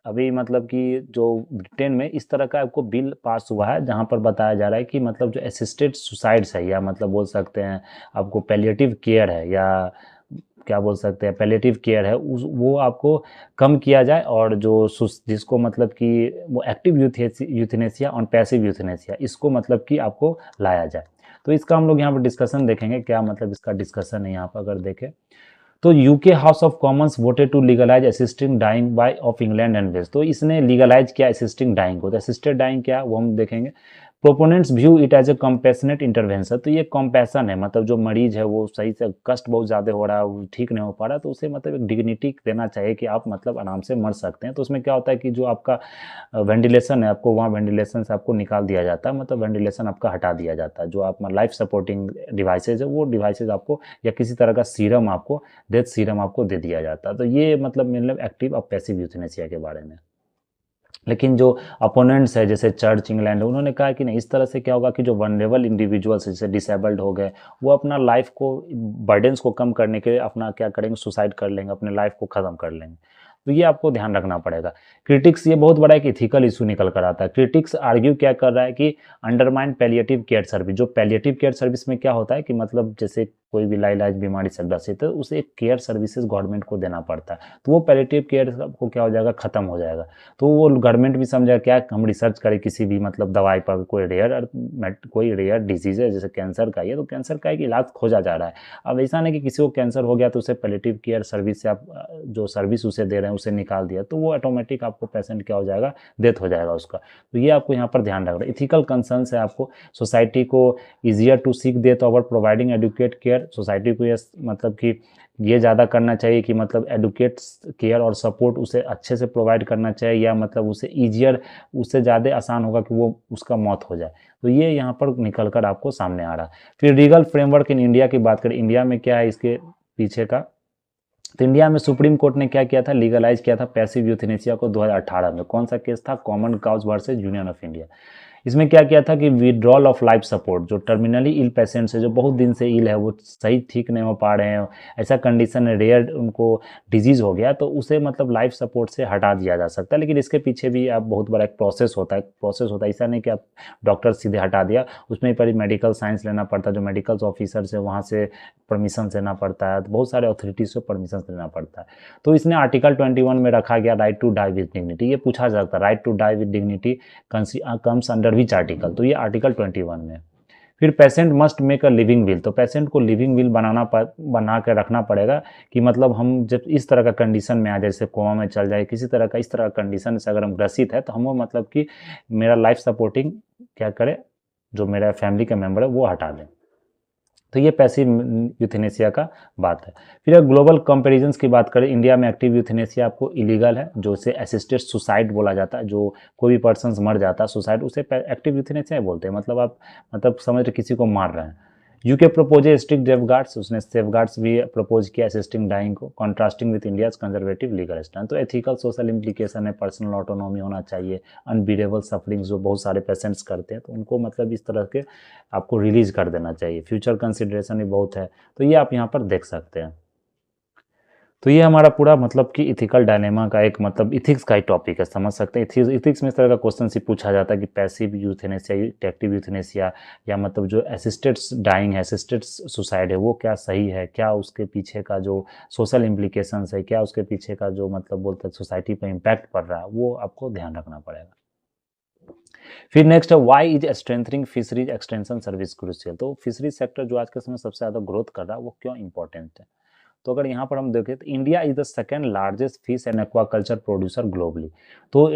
अभी मतलब कि जो ब्रिटेन में इस तरह का आपको बिल पास हुआ है, जहाँ पर बताया जा रहा है कि मतलब जो असिस्टेड सुसाइड्स है, या मतलब बोल सकते हैं आपको पैलिएटिव केयर है, या क्या बोल सकते हैं पैलिएटिव केयर है, उस वो आपको कम किया जाए, और जो जिसको मतलब कि वो एक्टिव यूथनेसिया और पैसिव यूथनेसिया, इसको मतलब कि आपको लाया जाए। तो इसका हम लोग यहाँ पर डिस्कशन देखेंगे, क्या मतलब इसका डिस्कशन है यहाँ पर अगर देखें। तो UK House of Commons voted to legalise assisting dying by of England and Wales. तो इसने लीगलाइज किया असिस्टिंग डाइंग को। तो असिस्टेड डाइंग क्या है वो हम देखेंगे। Proponents view it as a compassionate intervention. तो ये कॉम्पैशन है, मतलब जो मरीज है वो सही से कष्ट बहुत ज़्यादा हो रहा है, वो ठीक नहीं हो पा रहा, तो उसे मतलब एक डिग्निटी देना चाहिए कि आप मतलब आराम से मर सकते हैं। तो उसमें क्या होता है कि जो आपका वेंटिलेशन है, आपको वहाँ वेंटिलेशन से आपको निकाल दिया जाता है, मतलब वेंटिलेशन आपका हटा दिया जाता है। जो आप लाइफ सपोर्टिंग डिवाइसेज है, वो डिवाइसेज आपको, या किसी तरह का सीरम आपको, डेथ सीरम आपको दे दिया जाता है। तो ये मतलब एक्टिव और पैसिव यूथनेसिया के बारे में। लेकिन जो अपोनेंट्स है, जैसे चर्च इंग्लैंड, उन्होंने कहा कि नहीं, इस तरह से क्या होगा कि जो वनरेबल इंडिविजुअल्स जैसे डिसेबल्ड हो गए, वो अपना लाइफ को, बर्डन्स को कम करने के लिए अपना क्या करेंगे, सुसाइड कर लेंगे, अपने लाइफ को ख़त्म कर लेंगे। तो ये आपको ध्यान रखना पड़ेगा। क्रिटिक्स, ये बहुत बड़ा एक इथिकल इशू निकल कर आता है। क्रिटिक्स आर्ग्यू क्या कर रहा है कि अंडरमाइन पैलिएटिव केयर सर्विस। जो पैलिएटिव केयर सर्विस में क्या होता है कि मतलब जैसे कोई भी लाइलाज बीमारी से ग्रसित है, उसे एक केयर सर्विसेज गवर्नमेंट को देना पड़ता है, तो वो पैलिएटिव केयर को क्या हो जाएगा, खत्म हो जाएगा। तो वो गवर्नमेंट भी समझा क्या, हम रिसर्च करें किसी भी मतलब दवाई पर, कोई रेयर डिजीज है, जैसे कैंसर का ही है, तो कैंसर का एक इलाज खोजा जा रहा है। अब ऐसा नहीं कि किसी को कैंसर हो गया तो उसे पैलिएटिव केयर सर्विस से आप जो सर्विस उसे दे रहे हैं उसे निकाल दिया, तो वो ऑटोमेटिक आपको पेशेंट क्या हो जाएगा, डेथ हो जाएगा उसका। तो ये आपको यहाँ पर ध्यान रखना है। इथिकल कंसर्न है आपको, सोसाइटी को easier to seek death over providing adequate care. Society को ये मतलब कि ये ज़्यादा करना चाहिए कि मतलब एडुकेट केयर और सपोर्ट उसे अच्छे से प्रोवाइड करना चाहिए, या मतलब उसे ईजियर, उससे ज़्यादा आसान होगा कि वो उसका मौत हो जाए। तो ये यहाँ पर निकल कर आपको सामने आ रहा है। फिर लीगल फ्रेमवर्क इन इंडिया की बात करें, इंडिया में क्या है इसके पीछे का। तो इंडिया में सुप्रीम कोर्ट ने क्या किया था, लीगलाइज किया था पैसिव यूथनेसिया को 2018 में। कौन सा केस था, Common Cause versus Union of India. इसमें क्या किया था कि विड्रॉल ऑफ लाइफ सपोर्ट, जो टर्मिनली इल पेशेंट्स है, जो बहुत दिन से इल है, वो सही ठीक नहीं हो पा रहे हैं, ऐसा कंडीशन है, रेयर उनको डिजीज हो गया, तो उसे मतलब लाइफ सपोर्ट से हटा दिया जा सकता है। लेकिन इसके पीछे भी आप बहुत बड़ा एक प्रोसेस होता है। ऐसा नहीं कि आप डॉक्टर सीधे हटा दिया, उसमें पर मेडिकल साइंस लेना पड़ता है, जो मेडिकल ऑफिसर है वहाँ से परमिशन लेना पड़ता है, तो बहुत सारे अथॉरिटीज से परमिशन लेना पड़ता है। तो इसने आर्टिकल 21 में रखा गया right to die with dignity. ये पूछा जा सकता है, right to die with dignity comes under which article, तो ये आर्टिकल 21 में। फिर patient must make a living will. तो पेशेंट को लिविंग विल बना के रखना पड़ेगा कि मतलब हम जब इस तरह का कंडीशन में आ जाए, जैसे कोमा में चल जाए, किसी तरह का इस तरह का कंडीशन से अगर हम ग्रसित है, तो हम वो मतलब कि मेरा लाइफ सपोर्टिंग क्या करे, जो मेरा फैमिली का मेंबर है वो हटा दें। तो ये पैसिव यूथनेसिया का बात है। फिर अगर ग्लोबल कंपैरिजंस की बात करें, इंडिया में एक्टिव यूथनेसिया आपको इलीगल है, जो उसे असिस्टेड सुसाइड बोला जाता है। जो कोई भी पर्सन मर जाता है सुसाइड, उसे एक्टिव यूथनेसिया बोलते हैं। मतलब आप मतलब समझ रहे किसी को मार रहे हैं। यूके प्रपोज स्ट्रिक्ट सेफगार्ड्स, उसने सेफगार्ड्स भी प्रपोज किया असिस्टिंग डाइंग को, contrasting with India's conservative legal stand. तो एथिकल सोशल इम्प्लीकेशन है, पर्सनल ऑटोनॉमी होना चाहिए, अनबीरेबल सफरिंग्स जो बहुत सारे पेशेंट्स करते हैं, तो उनको मतलब इस तरह के आपको रिलीज कर देना चाहिए। फ्यूचर कंसिडरेशन भी बहुत है, तो ये आप यहाँ पर देख सकते हैं। तो ये हमारा पूरा मतलब कि इथिकल डायलेमा का एक मतलब इथिक्स का ही टॉपिक है, समझ सकते हैं। इथिक्स में इस तरह का क्वेश्चन से पूछा जाता है कि पैसिव यूथनेसिया, एक्टिव यूथनेसिया, या मतलब जो असिस्टेड डाइंग है, असिस्टेड सुसाइड है, वो क्या सही है, क्या उसके पीछे का जो सोशल इम्प्लीकेशंस है, क्या उसके पीछे का जो मतलब बोलते हैं सोसाइटी पर इम्पैक्ट पड़ रहा है, वो आपको ध्यान रखना पड़ेगा। फिर नेक्स्ट है why is strengthening fisheries extension service crucial. तो फिशरीज सेक्टर जो आज के समय सबसे ज़्यादा ग्रोथ कर रहा है, वो क्यों इंपॉर्टेंट है। तो अगर यहाँ पर हम देखें तो India is the second largest fish and aquaculture producer globally. तो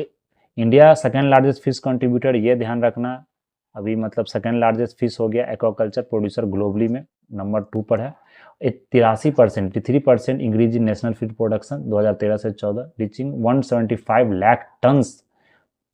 India second largest fish contributor, ये ध्यान रखना। अभी मतलब सेकेंड लार्जेस्ट फिश हो गया, एक्वाकल्चर प्रोड्यूसर ग्लोबली में नंबर 2 पर है। 83%, 83% increase in national feed production 2013 से 14, reaching 175 lakh tons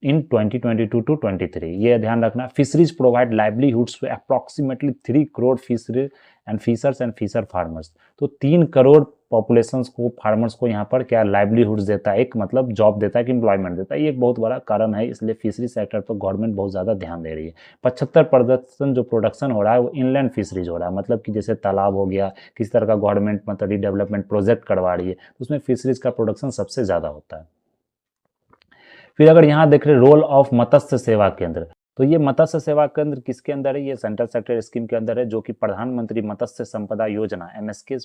in 2022 to 23। ये ध्यान रखना। Fisheries provide livelihoods to approximately 3 crore fishery and fishers and fisher farmers. तो 3 करोड़ पॉपुलेशंस को, फार्मर्स को यहाँ पर क्या लाइवलीहुड्स देता है, एक मतलब जॉब देता है कि एम्प्लॉयमेंट देता है। ये एक बहुत बड़ा कारण है, इसलिए फिशरी सेक्टर पर गवर्नमेंट बहुत ज़्यादा ध्यान दे रही है। 75% जो प्रोडक्शन हो रहा है वो इनलैंड फिशरीज हो रहा है, मतलब कि जैसे तालाब हो गया, किसी तरह का गवर्नमेंट मतलब रिडेवलपमेंट प्रोजेक्ट करवा रही है, तो उसमें फिशरीज का प्रोडक्शन सबसे ज़्यादा होता है। फिर अगर यहाँ देख रहे रोल ऑफ मत्स्य सेवा केंद्र, तो ये मत्स्य सेवा केंद्र किसके अंदर है? ये सेंट्रल सेक्टर स्कीम के अंदर है, जो कि प्रधानमंत्री मत्स्य संपदा योजना MSK,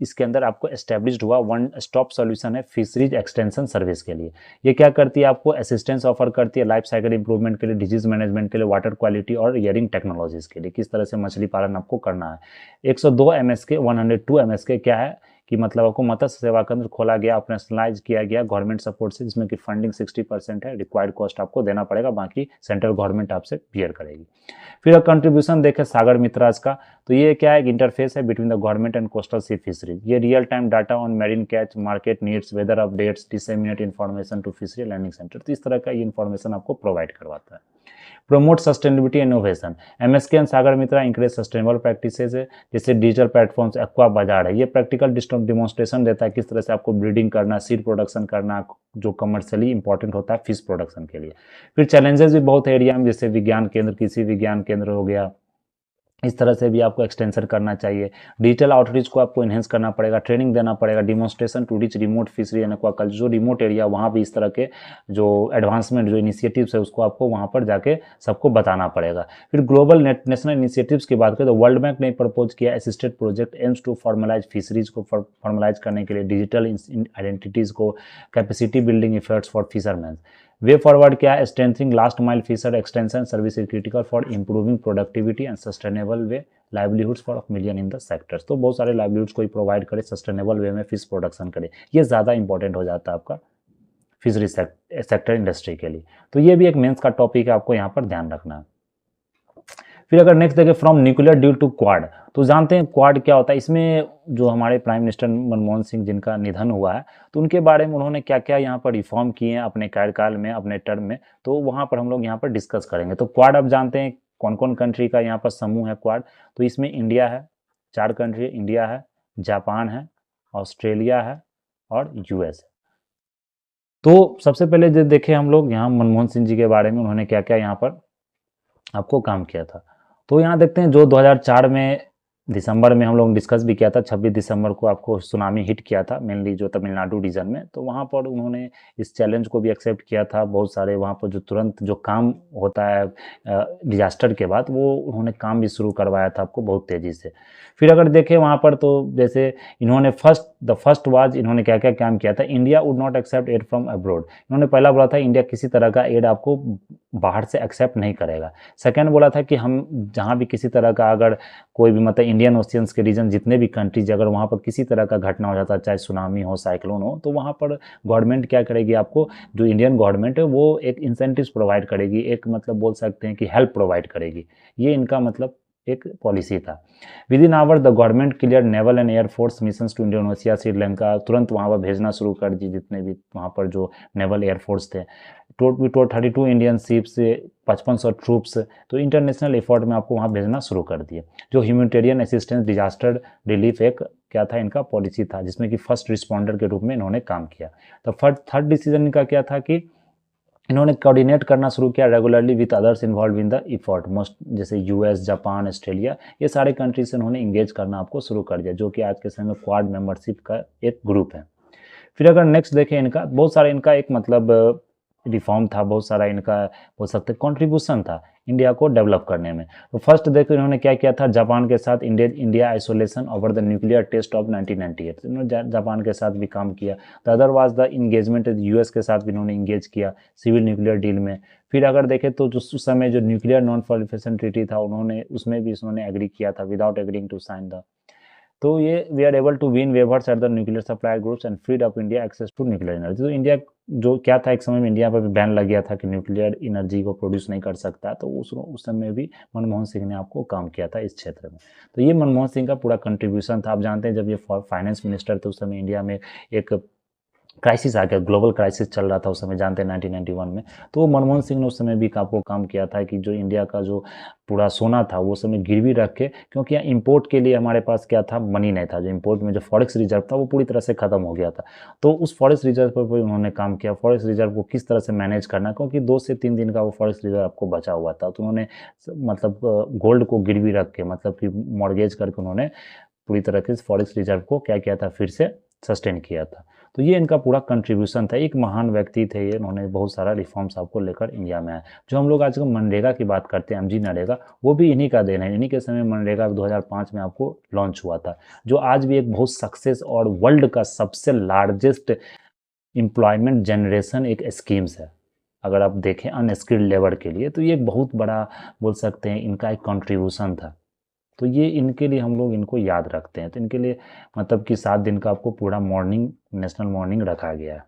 इसके अंदर आपको एस्टेब्लिश्ड हुआ वन स्टॉप सॉल्यूशन है फिशरीज एक्सटेंशन सर्विस के लिए। ये क्या करती है? आपको असिस्टेंस ऑफर करती है लाइफ साइकिल इंप्रूवमेंट के लिए, डिजीज मैनेजमेंट के लिए, वाटर क्वालिटी और ईयरिंग टेक्नोलॉजीज के लिए, किस तरह से मछली पालन आपको करना है। 102 MSK, 102 MSK क्या है कि मतलब आपको मत्स्य सेवा केंद्र खोला गया, ऑपरेशनलाइज किया गया गवर्नमेंट सपोर्ट से, जिसमें कि फंडिंग 60% है, रिक्वायर्ड कॉस्ट आपको देना पड़ेगा, बाकी सेंट्रल गवर्नमेंट आपसे बियर करेगी। फिर कंट्रीब्यूशन देखें सागर मित्राज का, तो ये क्या है? इंटरफेस है between the government and coastal sea fisheries. ये real time data on marine catch, market needs, weather updates, disseminate information to fishery learning centre. तो इस तरह का ये इन्फॉर्मेशन आपको प्रोवाइड करवाता है। Promote sustainability innovation, MSK and Sagar Mitra encourage sustainable practices है, जैसे डिजिटल प्लेटफॉर्म्स, एक्वा बाजार है। ये प्रैक्टिकल डिमॉन्स्ट्रेशन देता है किस तरह से आपको ब्रीडिंग करना, सीड प्रोडक्शन करना, जो कमर्शियली इंपॉर्टेंट होता है फिश प्रोडक्शन के लिए। फिर चैलेंजेस भी बहुत है एरिया में, जैसे विज्ञान केंद्र, कृषि विज्ञान केंद्र हो गया, इस तरह से भी आपको एक्सटेंशन करना चाहिए। डिजिटल आउटरीच को आपको इन्हेंस करना पड़ेगा, ट्रेनिंग देना पड़ेगा, demonstration to reach remote fishery and aquaculture, जो रिमोट एरिया वहाँ भी इस तरह के जो एडवांसमेंट, जो इनिशिएटिव्स है, उसको आपको वहाँ पर जाके सबको बताना पड़ेगा। फिर ग्लोबल नेशनल इनिशिएटिव्स की बात करें तो वर्ल्ड बैंक ने प्रपोज किया assisted project aims to formalise fisheries को फॉर्मलाइज करने के लिए, डिजिटल आइडेंटिटीज़ को, capacity building efforts for fisherman. Way forward क्या है? Strengthening last mile fisher extension service is critical for improving productivity and sustainable way livelihoods for million in the sectors. तो बहुत सारे लाइवलीहुड्स को ही प्रोवाइड करे, sustainable वे में fish production करे, ये ज़्यादा इंपॉर्टेंट हो जाता है आपका फिशरी सेक्टर इंडस्ट्री के लिए। तो ये भी एक मेंस का टॉपिक है, आपको यहाँ पर ध्यान रखना है। फिर अगर नेक्स्ट देखें from nuclear due to Quad, तो जानते हैं क्वाड क्या होता है। इसमें जो हमारे प्राइम मिनिस्टर मनमोहन सिंह जिनका निधन हुआ है, तो उनके बारे में उन्होंने क्या क्या यहाँ पर रिफॉर्म किए हैं अपने कार्यकाल में, अपने टर्म में, तो वहाँ पर हम लोग यहाँ पर डिस्कस करेंगे। तो क्वाड अब जानते हैं कौन कौन कंट्री का यहाँ पर समूह है क्वाड। तो इसमें इंडिया है, 4 कंट्री, इंडिया है, जापान है, ऑस्ट्रेलिया है और US है। तो सबसे पहले जो देखें हम लोग यहाँ मनमोहन सिंह जी के बारे में, उन्होंने क्या क्या यहाँ पर आपको काम किया था। तो यहाँ देखते हैं जो 2004 में दिसंबर में हम लोग डिस्कस भी किया था, 26 दिसंबर को आपको सुनामी हिट किया था, मेनली जो तमिलनाडु रीजन में। तो वहाँ पर उन्होंने इस चैलेंज को भी एक्सेप्ट किया था। बहुत सारे वहाँ पर जो तुरंत जो काम होता है डिजास्टर के बाद, वो उन्होंने काम भी शुरू करवाया था आपको बहुत तेज़ी से। फिर अगर देखें वहाँ पर, तो जैसे इन्होंने फर्स्ट वाज इन्होंने क्या क्या काम किया था, India would not accept aid from abroad. इन्होंने पहला बोला था इंडिया किसी तरह का एड आपको बाहर से एक्सेप्ट नहीं करेगा। सेकेंड बोला था कि हम जहाँ भी किसी तरह का अगर कोई भी मतलब इंडियन ओशियंस के रीजन जितने भी कंट्रीज, अगर वहाँ पर किसी तरह का घटना हो जाता है, चाहे सुनामी हो, साइक्लोन हो, तो वहाँ पर गवर्नमेंट क्या करेगी, आपको जो इंडियन गवर्नमेंट है वो एक इंसेंटिव्स प्रोवाइड करेगी, एक मतलब बोल सकते हैं कि हेल्प प्रोवाइड करेगी। ये इनका मतलब एक पॉलिसी था। Within hour the government clear naval and air force missions to Indonesia, Sri Lanka, तुरंत वहाँ पर भेजना शुरू कर दी जितने भी वहाँ पर जो नेवल एयरफोर्स थे। 32 इंडियन शिप्स, 5500 ट्रूप्स, तो इंटरनेशनल एफर्ट में आपको वहाँ भेजना शुरू कर दिए। जो ह्यूमैनिटेरियन असिस्टेंस, डिजास्टर रिलीफ एक क्या था इनका पॉलिसी था, जिसमें कि फर्स्ट रिस्पॉन्डर के रूप में इन्होंने काम किया। तो थर्ड डिसीजन इनका क्या था कि इन्होंने कोऑर्डिनेट करना शुरू किया regularly with others involve in the effort, most जैसे US, जापान, ऑस्ट्रेलिया, ये सारे कंट्रीज से इन्होंने इंगेज करना आपको शुरू कर दिया, जो कि आज के समय में क्वाड मेंबरशिप का एक ग्रुप है। फिर अगर नेक्स्ट देखें इनका, बहुत सारा इनका एक मतलब रिफॉर्म था, बहुत सारा इनका बोल सकते कंट्रीब्यूशन था इंडिया को डेवलप करने में। तो फर्स्ट देखो इन्होंने क्या किया था, जापान के साथ India isolation over the nuclear test of 1998, इन्होंने जापान के साथ भी काम किया। The other was the engagement US के साथ भी इन्होंने इंगेज किया सिविल न्यूक्लियर डील में। फिर अगर देखें तो जो उस समय जो न्यूक्लियर नॉन प्रोलिफरेशन ट्रीटी था, उन्होंने उसमें भी उन्होंने एग्री किया था without agreeing to sign the. तो ये we are able to win waivers at the nuclear supply groups and freed up India access to nuclear energy. तो इंडिया जो क्या था, एक समय में इंडिया पर भी बैन लग गया था कि न्यूक्लियर एनर्जी को प्रोड्यूस नहीं कर सकता, तो उस समय भी मनमोहन सिंह ने आपको काम किया था इस क्षेत्र में। तो ये मनमोहन सिंह का पूरा कंट्रीब्यूशन था। आप जानते हैं जब ये फाइनेंस मिनिस्टर थे उस समय इंडिया में एक क्राइसिस आ गया, ग्लोबल क्राइसिस चल रहा था उस समय, जानते हैं 1991 में। तो मनमोहन सिंह ने उस समय भी आपको काम किया था कि जो इंडिया का जो पूरा सोना था वो समय गिरवी रख के, क्योंकि यहाँ इंपोर्ट के लिए हमारे पास क्या था, मनी नहीं था। जो इंपोर्ट में जो फॉरेक्स रिजर्व था वो पूरी तरह से खत्म हो गया था। तो उस फॉरेक्स रिजर्व पर भी उन्होंने काम किया, फॉरेक्स रिजर्व को किस तरह से मैनेज करना, क्योंकि 2 से 3 दिन का वो फॉरेक्स रिजर्व आपको बचा हुआ था। तो उन्होंने मतलब गोल्ड को गिरवी रख के, मतलब कि मॉर्गेज करके उन्होंने पूरी तरह से फॉरेक्स रिजर्व को क्या किया था, फिर से सस्टेन किया था। तो ये इनका पूरा कंट्रीब्यूशन था। एक महान व्यक्ति थे ये, इन्होंने बहुत सारा रिफॉर्म्स आपको लेकर इंडिया में आया। जो हम लोग आजकल मनरेगा की बात करते हैं, एमजी नरेगा, वो भी इन्हीं का देन है। इन्हीं के समय मनरेगा 2005 में आपको लॉन्च हुआ था, जो आज भी एक बहुत सक्सेस और वर्ल्ड का सबसे लार्जेस्ट एम्प्लॉयमेंट जनरेशन एक स्कीम्स है। अगर आप देखें अनस्किल्ड लेबर के लिए, तो ये एक बहुत बड़ा बोल सकते हैं इनका एक कंट्रीब्यूशन था। तो ये इनके लिए हम लोग इनको याद रखते हैं। तो इनके लिए मतलब कि 7 दिन का आपको पूरा मॉर्निंग, नेशनल मॉर्निंग रखा गया है।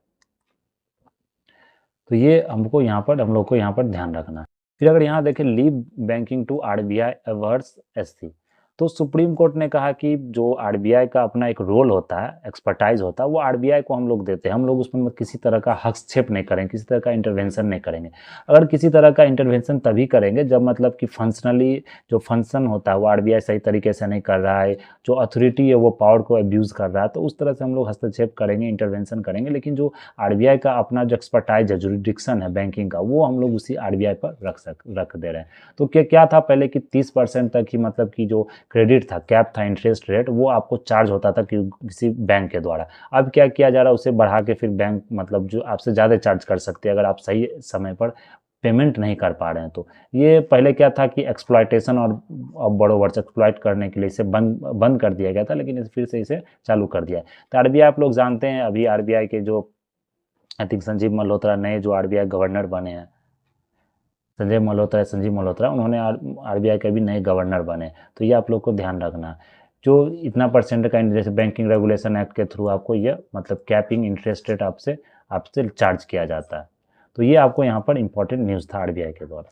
तो ये हम लोग को यहाँ पर ध्यान रखना है। फिर अगर यहाँ देखें, leave banking to RBI avers SC. तो सुप्रीम कोर्ट ने कहा कि जो आरबीआई का अपना एक रोल होता है, एक्सपर्टाइज होता है, वो आरबीआई को हम लोग देते हैं। हम लोग उसमें किसी तरह का हस्तक्षेप नहीं करेंगे, किसी तरह का इंटरवेंशन नहीं करेंगे। अगर किसी तरह का इंटरवेंशन तभी करेंगे जब मतलब कि फंक्शनली जो फंक्शन होता है वो आरबीआई सही तरीके से नहीं कर रहा है, जो अथॉरिटी है वो पावर को अब्यूज़ कर रहा है, तो उस तरह से हम लोग हस्तक्षेप करेंगे, इंटरवेंशन करेंगे। लेकिन जो आरबीआई का अपना जो एक्सपर्टाइज है, जुरिडिक्शन है बैंकिंग का, वो हम लोग उसी आरबीआई पर रख दे रहे हैं। तो क्या था पहले कि 30% तक ही मतलब कि जो क्रेडिट था, कैप था, इंटरेस्ट रेट, वो आपको चार्ज होता था कि किसी बैंक के द्वारा। अब क्या किया जा रहा है, उसे बढ़ा के फिर बैंक मतलब जो आपसे ज़्यादा चार्ज कर सकते हैं अगर आप सही समय पर पेमेंट नहीं कर पा रहे हैं। तो ये पहले क्या था कि एक्सप्लॉयटेशन और बड़ोवर्स एक्सप्लॉयट करने के लिए इसे बंद कर दिया गया था, लेकिन फिर से इसे चालू कर दिया है। तो आरबीआई आप लोग जानते हैं, अभी आरबीआई के जो आई थिंक संजीव मल्होत्रा नए जो आरबीआई गवर्नर बने हैं, संजीव मल्होत्रा, उन्होंने आरबीआई के भी नए गवर्नर बने। तो ये आप लोग को ध्यान रखना, जो इतना परसेंट का जैसे बैंकिंग रेगुलेशन एक्ट के थ्रू आपको ये मतलब कैपिंग इंटरेस्ट रेट आपसे चार्ज किया जाता है। तो ये आपको यहाँ पर इंपॉर्टेंट न्यूज़ था आरबीआई के द्वारा।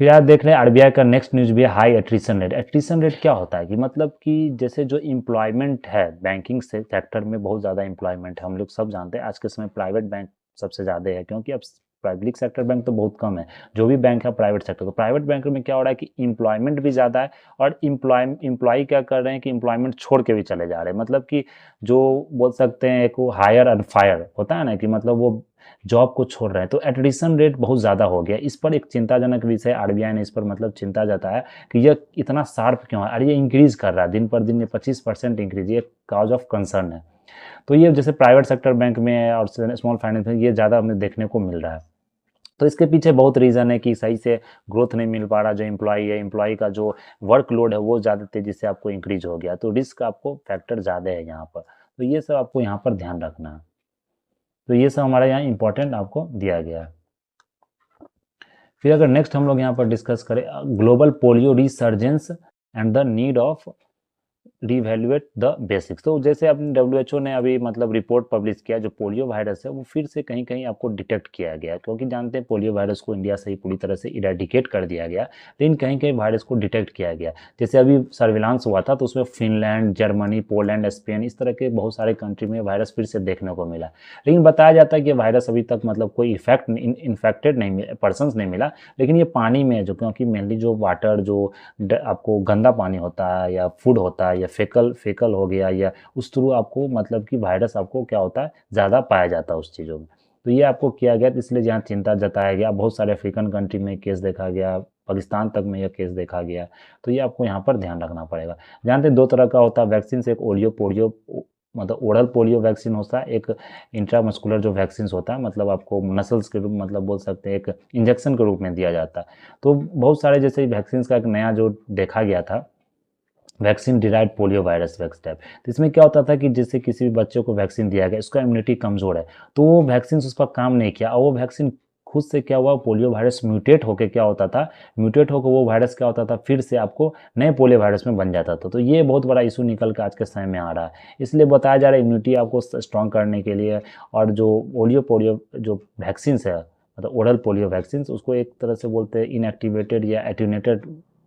फिर आप देख रहे हैं आरबीआई का नेक्स्ट न्यूज़ भी है, high attrition rate. Attrition rate क्या होता है कि मतलब कि जैसे जो एम्प्लॉयमेंट है बैंकिंग से सेक्टर में, बहुत ज़्यादा एम्प्लॉयमेंट है। हम लोग सब जानते हैं आज के समय प्राइवेट बैंक सबसे ज़्यादा है, क्योंकि अब पब्लिक सेक्टर बैंक तो बहुत कम है, जो भी बैंक है प्राइवेट सेक्टर। तो प्राइवेट बैंक में क्या हो रहा है कि एम्प्लॉयमेंट भी ज़्यादा है, और एम्प्लॉय क्या कर रहे हैं कि एम्प्लॉयमेंट छोड़ के भी चले जा रहे हैं। मतलब कि जो बोल सकते हैं एक वो हायर एंड फायर होता है ना, कि मतलब वो जॉब को छोड़ रहे हैं। तो एट्रिशन रेट बहुत ज़्यादा हो गया। इस पर एक चिंताजनक विषय, आरबीआई ने इस पर मतलब चिंता जताया कि यह इतना शार्प क्यों है, और ये इंक्रीज़ कर रहा है दिन पर दिन, ये 25% इंक्रीज, ये काज ऑफ कंसर्न है। तो ये जैसे प्राइवेट सेक्टर बैंक में और स्मॉल फाइनेंस में ये ज़्यादा हमें देखने को मिल रहा है। तो इसके पीछे बहुत रीज़न है कि सही से ग्रोथ नहीं मिल पा रहा। जो एम्प्लॉई है, एम्प्लॉई का जो वर्कलोड है वो ज़्यादा तेज़ी से आपको इंक्रीज हो गया, तो रिस्क आपको फैक्टर ज़्यादा है यहाँ पर। तो ये सब आपको यहाँ पर ध्यान रखना है। तो ये सब हमारा यहाँ इंपॉर्टेंट आपको दिया गया है। फिर अगर नेक्स्ट हम लोग यहाँ पर डिस्कस करें, global polio resurgence and the need of revaluate the basics. तो जैसे अपने डब्ल्यूएचओ ने अभी मतलब रिपोर्ट पब्लिश किया, जो पोलियो वायरस है वो फिर से कहीं कहीं आपको डिटेक्ट किया गया, क्योंकि जानते हैं पोलियो वायरस को इंडिया से ही पूरी तरह से इरेडिकेट कर दिया गया, लेकिन कहीं कहीं वायरस को डिटेक्ट किया गया। जैसे अभी सर्विलांस हुआ था तो उसमें फिनलैंड, जर्मनी, पोलैंड, स्पेन, इस तरह के बहुत सारे कंट्री में वायरस फिर से देखने को मिला। लेकिन बताया जाता है कि वायरस अभी तक मतलब कोई इन्फेक्टेड नहीं मिला, पर्सनस नहीं मिला, लेकिन ये पानी में जो, क्योंकि मेनली जो वाटर जो आपको गंदा पानी होता है या फूड होता है या फेकल हो गया, या उस थ्रू आपको मतलब कि वायरस आपको क्या होता है, ज़्यादा पाया जाता है उस चीज़ों में। तो ये आपको किया गया, तो इसलिए यहाँ चिंता जताया गया। बहुत सारे अफ्रीकन कंट्री में केस देखा गया, पाकिस्तान तक में यह केस देखा गया। तो ये आपको यहाँ पर ध्यान रखना पड़ेगा। जानते हैं 2 तरह का होता है वैक्सीन, एक ओलियो पोलियो मतलब ओरल पोलियो वैक्सीन होता है, एक इंट्रामस्कुलर जो वैक्सीन होता है, मतलब आपको नसल्स के रूप मतलब बोल सकते हैं एक इंजेक्शन के रूप में दिया जाता है। तो बहुत सारे जैसे वैक्सीन का एक नया जो देखा गया था, vaccine derived polio virus wax type. तो इसमें क्या होता था कि जिससे किसी भी बच्चे को वैक्सीन दिया गया, उसका इम्यूनिटी कमज़ोर है, तो वो वैक्सीन उस पर काम नहीं किया, और वो वैक्सीन खुद से क्या हुआ, पोलियो वायरस म्यूटेट होकर क्या होता था, म्यूटेट होकर वो वायरस क्या होता था, फिर से आपको नए पोलियो वायरस में बन जाता था। तो ये बहुत बड़ा इशू निकल कर आज के समय में आ रहा है। इसलिए बताया जा रहा है इम्यूनिटी आपको स्ट्रॉन्ग करने के लिए, और जो पोलियो जो वैक्सीन है, मतलब ओरल पोलियो वैक्सीन, उसको एक तरह से बोलते हैं इनएक्टिवेटेड या एट्यूनेटेड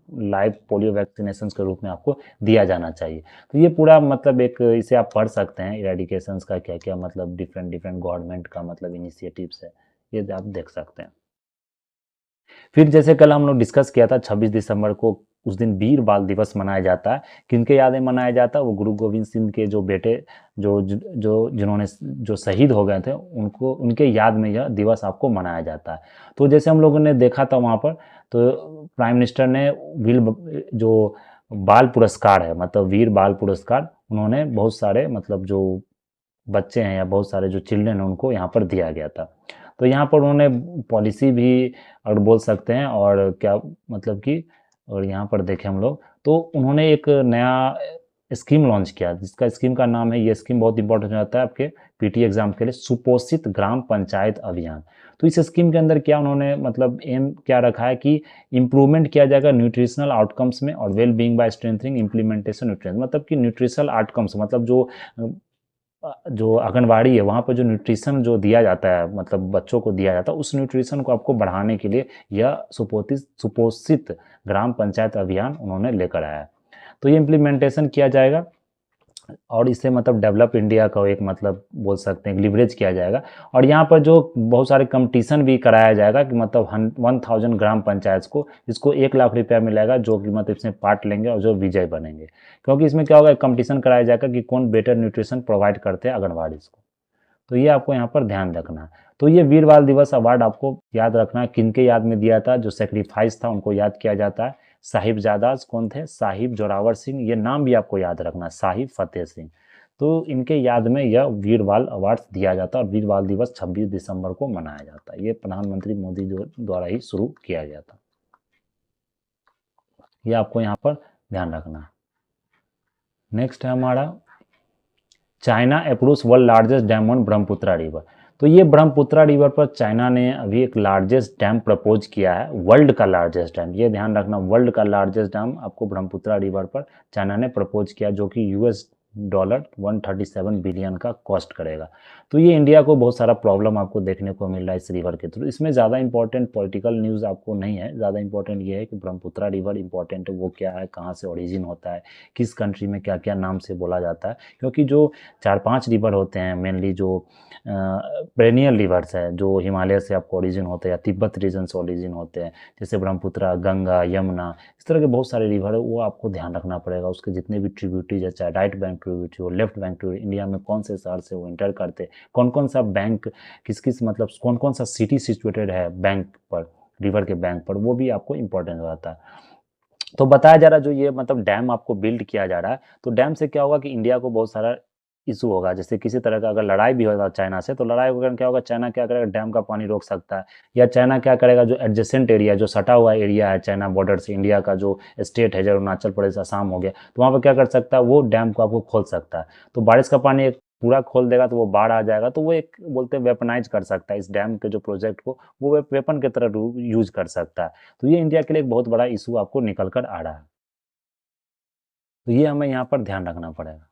लाइव पोलियो वैक्सीनेशन के रूप में आपको दिया जाना चाहिए। तो ये पूरा मतलब एक, इसे आप पढ़ सकते हैं, इरेडिकेशंस का क्या क्या मतलब डिफरेंट गवर्नमेंट का मतलब इनिशिएटिव्स है, ये आप देख सकते हैं। फिर जैसे कल हम लोग डिस्कस किया था 26 दिसंबर को, उस दिन वीर बाल दिवस मनाया जाता है। किनके याद में मनाया जाता है, वो गुरु गोविंद सिंह के जो बेटे जो जिन्होंने जो शहीद हो गए थे, उनको उनके याद में यह दिवस आपको मनाया जाता है। तो जैसे हम लोगों ने देखा था वहाँ पर, तो प्राइम मिनिस्टर ने जो बाल पुरस्कार है, मतलब वीर बाल पुरस्कार, उन्होंने बहुत सारे मतलब जो बच्चे हैं या बहुत सारे जो चिल्ड्रन हैं उनको यहाँ पर दिया गया था। तो यहाँ पर उन्होंने पॉलिसी भी और बोल सकते हैं, और क्या मतलब कि, और यहाँ पर देखें हम लोग, तो उन्होंने एक नया स्कीम लॉन्च किया, जिसका स्कीम का नाम है, ये स्कीम बहुत इंपॉर्टेंट हो जाता है आपके पीटी एग्जाम के लिए, सुपोषित ग्राम पंचायत अभियान। तो इस स्कीम के अंदर क्या उन्होंने मतलब एम क्या रखा है कि इम्प्रूवमेंट किया जाएगा न्यूट्रिशनल आउटकम्स में और well being by strengthening implementation nutrition, मतलब कि न्यूट्रिशनल आउटकम्स मतलब जो आंगनबाड़ी है वहाँ पर जो न्यूट्रिशन जो दिया जाता है, मतलब बच्चों को दिया जाता है, उस न्यूट्रिशन को आपको बढ़ाने के लिए यह सुपोषित ग्राम पंचायत अभियान उन्होंने लेकर आया है। तो ये इम्प्लीमेंटेशन किया जाएगा, और इससे मतलब डेवलप इंडिया का एक मतलब बोल सकते हैं लिवरेज किया जाएगा। और यहाँ पर जो बहुत सारे कंपटीशन भी कराया जाएगा कि मतलब 1000 ग्राम पंचायत को, इसको 1 लाख रुपया मिलेगा, जो कि मतलब इसमें पार्ट लेंगे और जो विजय बनेंगे। क्योंकि इसमें क्या होगा, कंपटीशन कराया जाएगा कि कौन बेटर न्यूट्रिशन प्रोवाइड करते हैं आंगनबाड़ी को। तो ये आपको यहाँ पर ध्यान रखना है। तो ये वीर बाल दिवस अवार्ड आपको याद रखना है, किनके याद में दिया था, जो सेक्रीफाइस था उनको याद किया जाता है। साहिबजादा कौन थे, साहिब जोरावर सिंह, ये नाम भी आपको याद रखना, साहिब फतेह सिंह। तो इनके याद में यह वीर बाल अवार्ड दिया जाता है, और वीर बाल दिवस 26 दिसंबर को मनाया जाता है। ये प्रधानमंत्री मोदी द्वारा ही शुरू किया गया था। ये आपको यहाँ पर ध्यान रखना है। नेक्स्ट है हमारा, China approves world largest dam on Brahmaputra river. तो ये ब्रह्मपुत्रा रिवर पर चाइना ने अभी एक लार्जेस्ट डैम प्रपोज किया है, वर्ल्ड का लार्जेस्ट डैम, ये ध्यान रखना, वर्ल्ड का लार्जेस्ट डैम आपको ब्रह्मपुत्रा रिवर पर चाइना ने प्रपोज किया, जो कि $137 बिलियन का कॉस्ट करेगा। तो ये इंडिया को बहुत सारा प्रॉब्लम आपको देखने को मिल रहा है इस रिवर के थ्रू। इसमें ज़्यादा इंपॉर्टेंट पॉलिटिकल न्यूज़ आपको नहीं है, ज़्यादा इंपॉर्टेंट ये है कि ब्रह्मपुत्रा रिवर इंपॉर्टेंट है, वो क्या है, कहाँ से ओरिजिन होता है, किस कंट्री में क्या क्या नाम से बोला जाता है। क्योंकि जो 4-5 रिवर होते हैं मेनली, जो पेरेनियल रिवर्स है, जो हिमालय से आपको ओरिजिन होते हैं या तिब्बत रीजन से ओरिजिन होते हैं, जैसे ब्रह्मपुत्रा, गंगा, यमुना, इस तरह के बहुत सारे रिवर है, वो आपको ध्यान रखना पड़ेगा। उसके जितने भी ट्रिब्यूटरीज है, चाहे राइट बैंक ट्रिब्यूटरी हो, लेफ्ट बैंक ट्रिब्यूटरी, इंडिया में कौन से शहर से वो इंटर करते, कौन कौन सा बैंक, किस मतलब कौन कौन सा सिटी सिचुएटेड है बैंक पर, रिवर के बैंक पर, वो भी आपको इंपॉर्टेंट हो जाता है। तो बताया जा रहा है जो ये मतलब डैम आपको बिल्ड किया जा रहा है, तो डैम से क्या होगा कि इंडिया को बहुत सारा इशू होगा। जैसे किसी तरह का अगर लड़ाई भी होगा चाइना से, तो लड़ाई वगैरह क्या होगा, चाइना क्या करेगा, डैम का पानी रोक सकता है। या चाइना क्या करेगा, जो एडजेसेंट एरिया, जो सटा हुआ एरिया है चाइना बॉर्डर से, इंडिया का जो स्टेट है, जैसे अरुणाचल प्रदेश, असम हो गया, तो वहाँ पर क्या कर सकता है, वो डैम को आपको खोल सकता है। तो बारिश का पानी एक पूरा खोल देगा तो वो बाढ़ आ जाएगा, तो वो एक बोलते हैं वेपनाइज कर सकता है इस डैम के जो प्रोजेक्ट को, वो वेपन की तरह यूज कर सकता है। तो ये इंडिया के लिए एक बहुत बड़ा इशू आपको निकल कर आ रहा है। तो ये हमें यहाँ पर ध्यान रखना पड़ेगा।